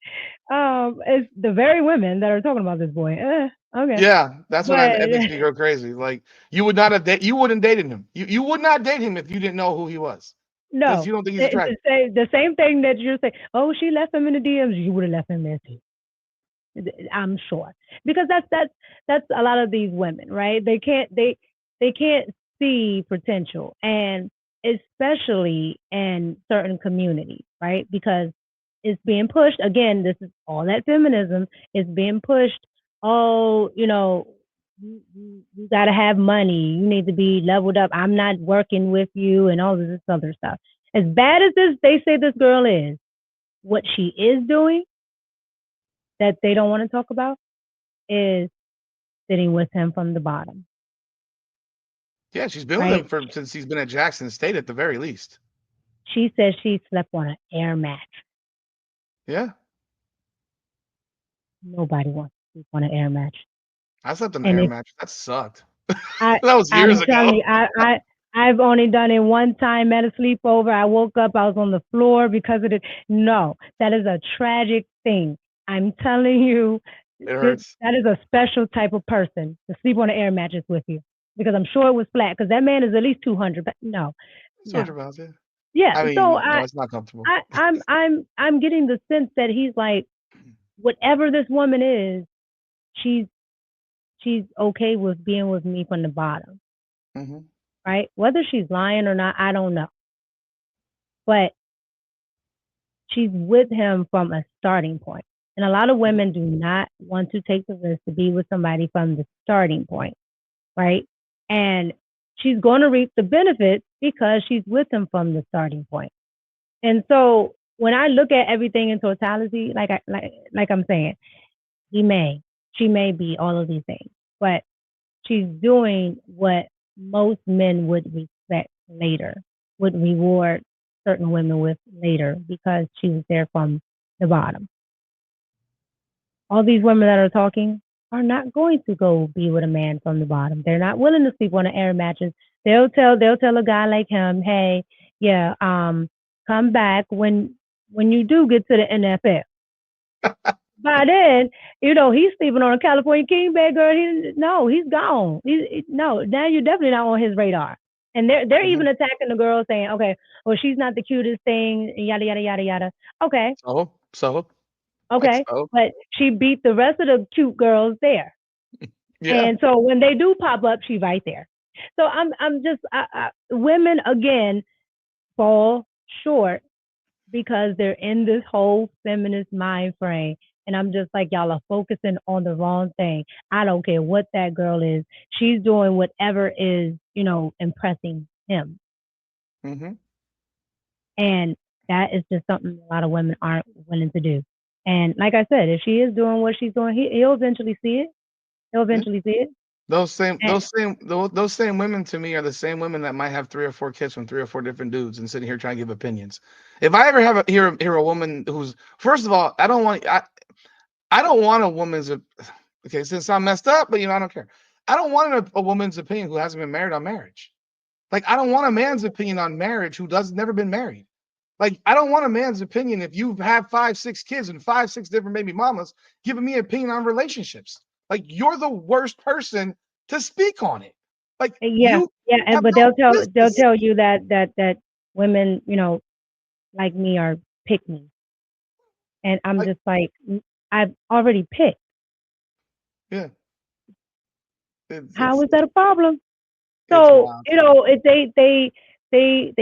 it's the very women that are talking about this boy. Okay, yeah. That's what but that makes me go crazy. Like you wouldn't dated him. You would not date him if you didn't know who he was, because no, you don't think he's it's attractive. the same thing that you're saying. Oh, she left him in the DMs. You would have left him there too. I'm sure, because that's a lot of these women, right? They can't see potential, and especially in certain communities, right? Because it's being pushed again. This is all that feminism is being pushed. Oh, you got to have money. You need to be leveled up. I'm not working with you, and all this other stuff. As bad as they say this girl is, what she is doing that they don't want to talk about is sitting with him from the bottom, Yeah, she's been with him right? since he's been at Jackson State at the very least. She says she slept on an air mattress. Yeah, Nobody wants to sleep on an air mattress. I slept on an And air if mattress. That sucked. I, That was years I'm ago. telling you, I've only done it one time at a sleepover. I woke up, I was on the floor because of it. No, that is a tragic thing. I'm telling you, It hurts. that is a special type of person to sleep on an air mattress with you, because I'm sure it was flat, because that man is at least 200. But no, It's no. 200 pounds. Yeah. Yeah. I So mean, no, it's not comfortable. I'm getting the sense that he's like, whatever this woman is, she's she's okay with being with me from the bottom, Hmm. right? Whether she's lying or not, I don't know. But she's with him from a starting point. And a lot of Hmm. women do not want to take the risk to be with somebody from the starting point, right? And she's going to reap the benefits because she's with him from the starting point. And so when I look at everything in totality, like I'm saying, he may. She may be all of these things, but she's doing what most men would respect later, would reward certain women with later because she was there from the bottom. All these women that are talking are not going to go be with a man from the bottom. They're not willing to sleep on an air mattress. They'll tell a guy like him, hey, yeah, come back when you do get to the NFL. By then, he's sleeping on a California king bed, girl. He's gone. No, now you're definitely not on his radar. And they're even attacking the girl, saying, okay, well, she's not the cutest thing, yada yada yada yada. Okay, okay, So but she beat the rest of the cute girls there. yeah. And so when they do pop up, she's right there. So I'm just women again fall short because they're in this whole feminist mind frame. And I'm just like, y'all are focusing on the wrong thing. I don't care what that girl is. She's doing whatever is, impressing him. Mm-hmm. And that is just something a lot of women aren't willing to do. And like I said, if she is doing what she's doing, he'll eventually see it. He'll eventually see it. Those same And those same women to me are the same women that might have 3 or 4 kids from 3 or 4 different dudes and sitting here trying to give opinions. If I ever hear a woman who's, first of all, I don't want a woman's okay, since I'm messed up, but I don't care. I don't want a woman's opinion who hasn't been married on marriage. Like, I don't want a man's opinion on marriage who never been married. Like, I don't want a man's opinion if you have 5, 6 kids and 5, 6 different baby mamas giving me an opinion on relationships. Like, you're the worst person to speak on it. Like, yeah, you yeah, have but no they'll business. tell you that women, like me are pick me. And I'm Like, just like, I've already picked. yeah, it's How it's is that a problem? it's So, wild to me. if they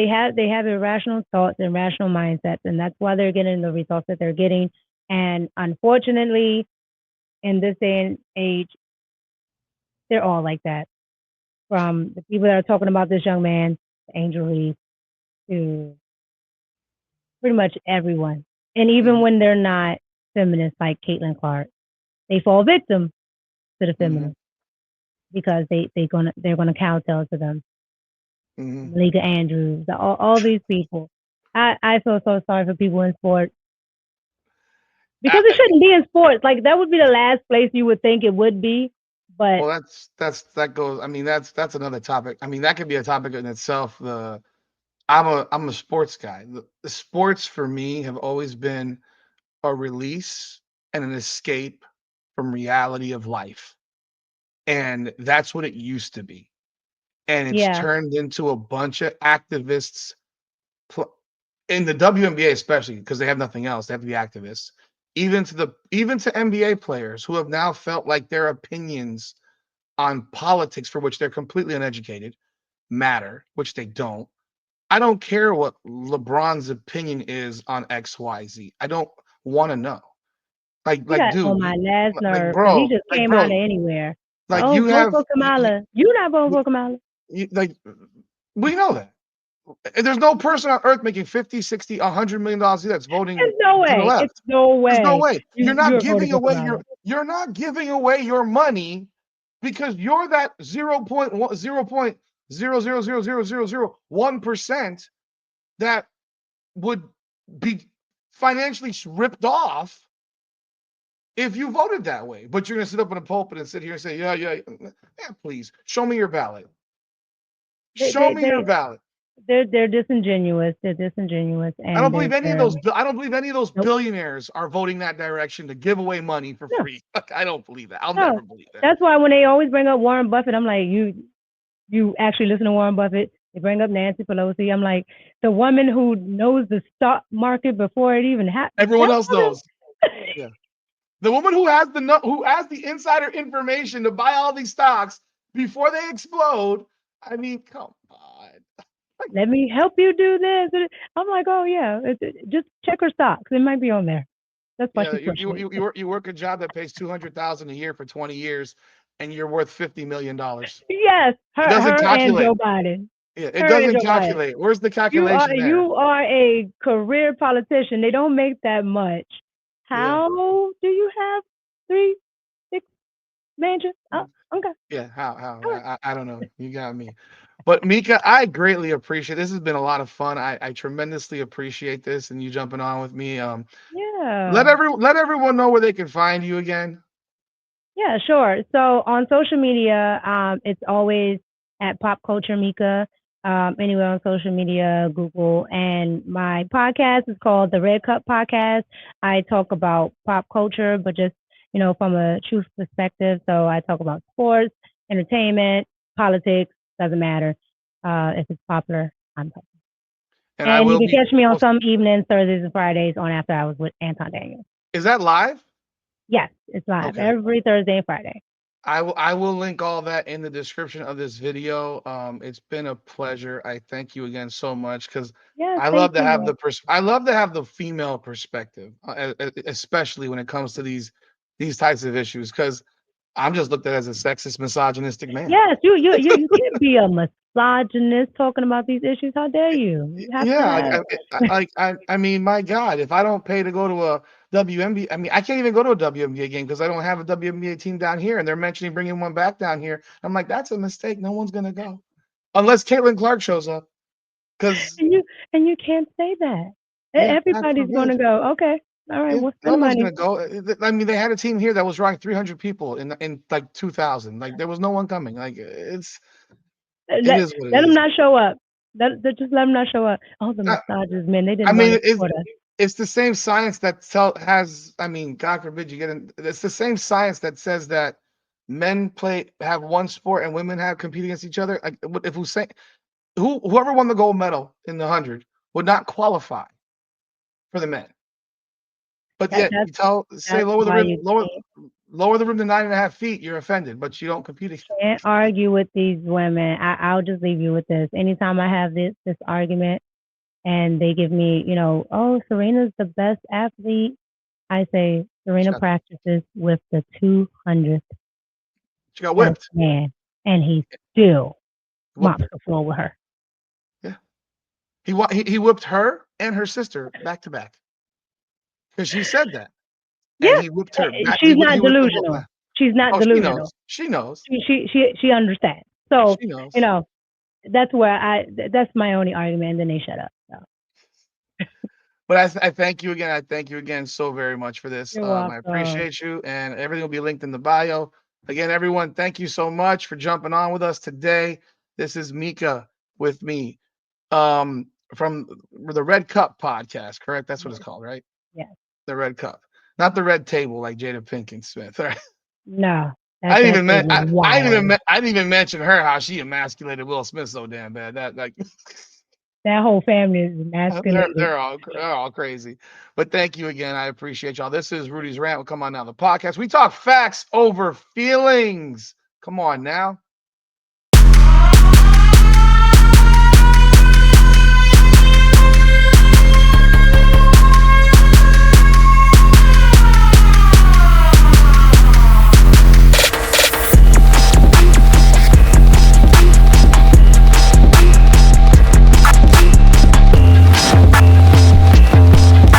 have irrational thoughts and rational mindsets, and that's why they're getting the results that they're getting. And unfortunately, in this day and age, they're all like that. From the people that are talking about this young man, Angel Reese, to pretty much everyone. And even Mhm, when they're not feminists like Caitlin Clark, they fall victim to the mhm, feminists because they're gonna kowtow to them. mhm. Malika Andrews, all these people. I feel so sorry for people in sports I, because it shouldn't be in sports. Like that would be the last place you would think it would be. But well, that goes. I mean, that's another topic. I mean, that could be a topic in itself. I'm a sports guy. The sports for me have always been a release and an escape from reality of life, and that's what it used to be. And it's yeah, turned into a bunch of activists in the WNBA, especially because they have nothing else. They have to be activists. Even to NBA players who have now felt like their opinions on politics, for which they're completely uneducated, matter, which they don't. I don't care what LeBron's opinion is on XYZ. I don't want to know. he Like, got on dude, my last like, nerve because he bro, just like, came out of bro, anywhere. like Oh, you vote have, for Kamala. You not voting for Kamala? like, we know that. And there's no person on earth making 50, 60, $100 million that's voting It's no to the way. It's left. no There's no way. way. You're voting for Kamala. You're not giving away your money because you're that 0.0.0000001% that would be financially ripped off if you voted that way. But you're gonna sit up in a pulpit and sit here and say, yeah, yeah, yeah, please show me your ballot. They Show they me your they ballot. they're disingenuous. They're disingenuous, I don't and believe any of they're those. I don't believe any of those nope. billionaires are voting that direction to give away money for No, free. Like, I don't believe that. I'll no. never believe that. That's why when they always bring up Warren Buffett, I'm like, you actually listen to Warren Buffett. They bring up Nancy Pelosi. I'm like, the woman who knows the stock market before it even happened. Everyone That else woman. knows. Yeah, the woman who has the insider information to buy all these stocks before they explode. I mean, come on. Let me help you do this. I'm like, oh yeah, just check her stocks. It might be on there. That's why Yeah, she's you pushing you it. you you work, you work a job that pays 200,000 a year for 20 years, and you're worth $50 million. Yes, It her doesn't her and calculate. Joe Biden. Yeah, it Her and doesn't Joe Biden. calculate. Where's the You are calculation there? you are a career politician. They don't make that much. Yeah. How do you have three, six? Major. Oh, okay. Yeah, how? All right. I don't know. You got me. But Mika, I greatly appreciate this. Has been a lot of fun. I tremendously appreciate this and you jumping on with me. Yeah. Let everyone know where they can find you again. Yeah, sure. So on social media, it's always at Pop Culture Mika. Anywhere on social media, Google, and my podcast is called the Red Cup Podcast. I talk about pop culture, but just from a truth perspective. So I talk about sports, entertainment, politics. Doesn't matter if it's popular. I'm talking. And I And you will can be catch me on post- some evenings, Thursdays and Fridays on After Hours with Anton Daniels. Is that live? Yes, it's live Okay. every Thursday and Friday. I will link all that in the description of this video. It's been a pleasure. I thank you again so much because Yes, I thank love to have you. I love to have the female perspective, especially when it comes to these types of issues. Because I'm just looked at as a sexist, misogynistic man. Yes, you can't be a misogynist talking about these issues. How dare you? You have to Yeah, have. I mean, my God, if I don't pay to go to a WNBA, I mean, I can't even go to a WNBA game because I don't have a WNBA team down here, and they're mentioning bringing one back down here. I'm like, that's a mistake. No one's gonna go unless Caitlin Clark shows up. Because And you can't say that. yeah, God Everybody's forbid. gonna go. Okay, all right. Yeah, We'll no spend the one's money. gonna go. I mean, they had a team here that was drawing 300 people in like 2000. Like there was no one coming. Like it Let is what it let them is. not show up. Just let them not show up. Oh, the I, misogynist men. They I didn't want mean, to support us. it's the same science that has. I mean, God forbid you get in. It's the same science that says that men have one sport and women have compete against each other. Like if we say whoever won the gold medal in the 100 would not qualify for the men. But That yet that's you say that's why you lower the rim to 9.5 feet, you're offended, but you don't compete against. can't argue with these women. I'll just leave you with this. Anytime I have this argument and they give me, oh, Serena's the best athlete, I say Serena Shut up. practices with the 200th She got best whipped. man, and he still Whooped mops her. the floor with her. Yeah. He whipped her and her sister back to back because she said that, and Yeah, he whipped her back. she's He not whipped them both delusional. back. She's not Oh, she delusional. knows. She knows. She understands. So, She knows. you know, that's where that's my only argument, and then they shut up. So But I thank you again. I thank you again so very much for this. you're I welcome. appreciate you, and everything will be linked in the bio. Again, everyone, thank you so much for jumping on with us today. This is Mika with me from the Red Cup podcast, correct? That's what it's Yes, called, right? yes. The Red Cup, not the Red Table like Jada Pinkett Smith. All right. No, that shit was wild. I didn't even mention her how she emasculated Will Smith so damn bad. That like That whole family is emasculated. they're all crazy. But thank you again. I appreciate y'all. This is Rudy's Rant. We'll come on now the podcast. We talk facts over feelings. Come on now.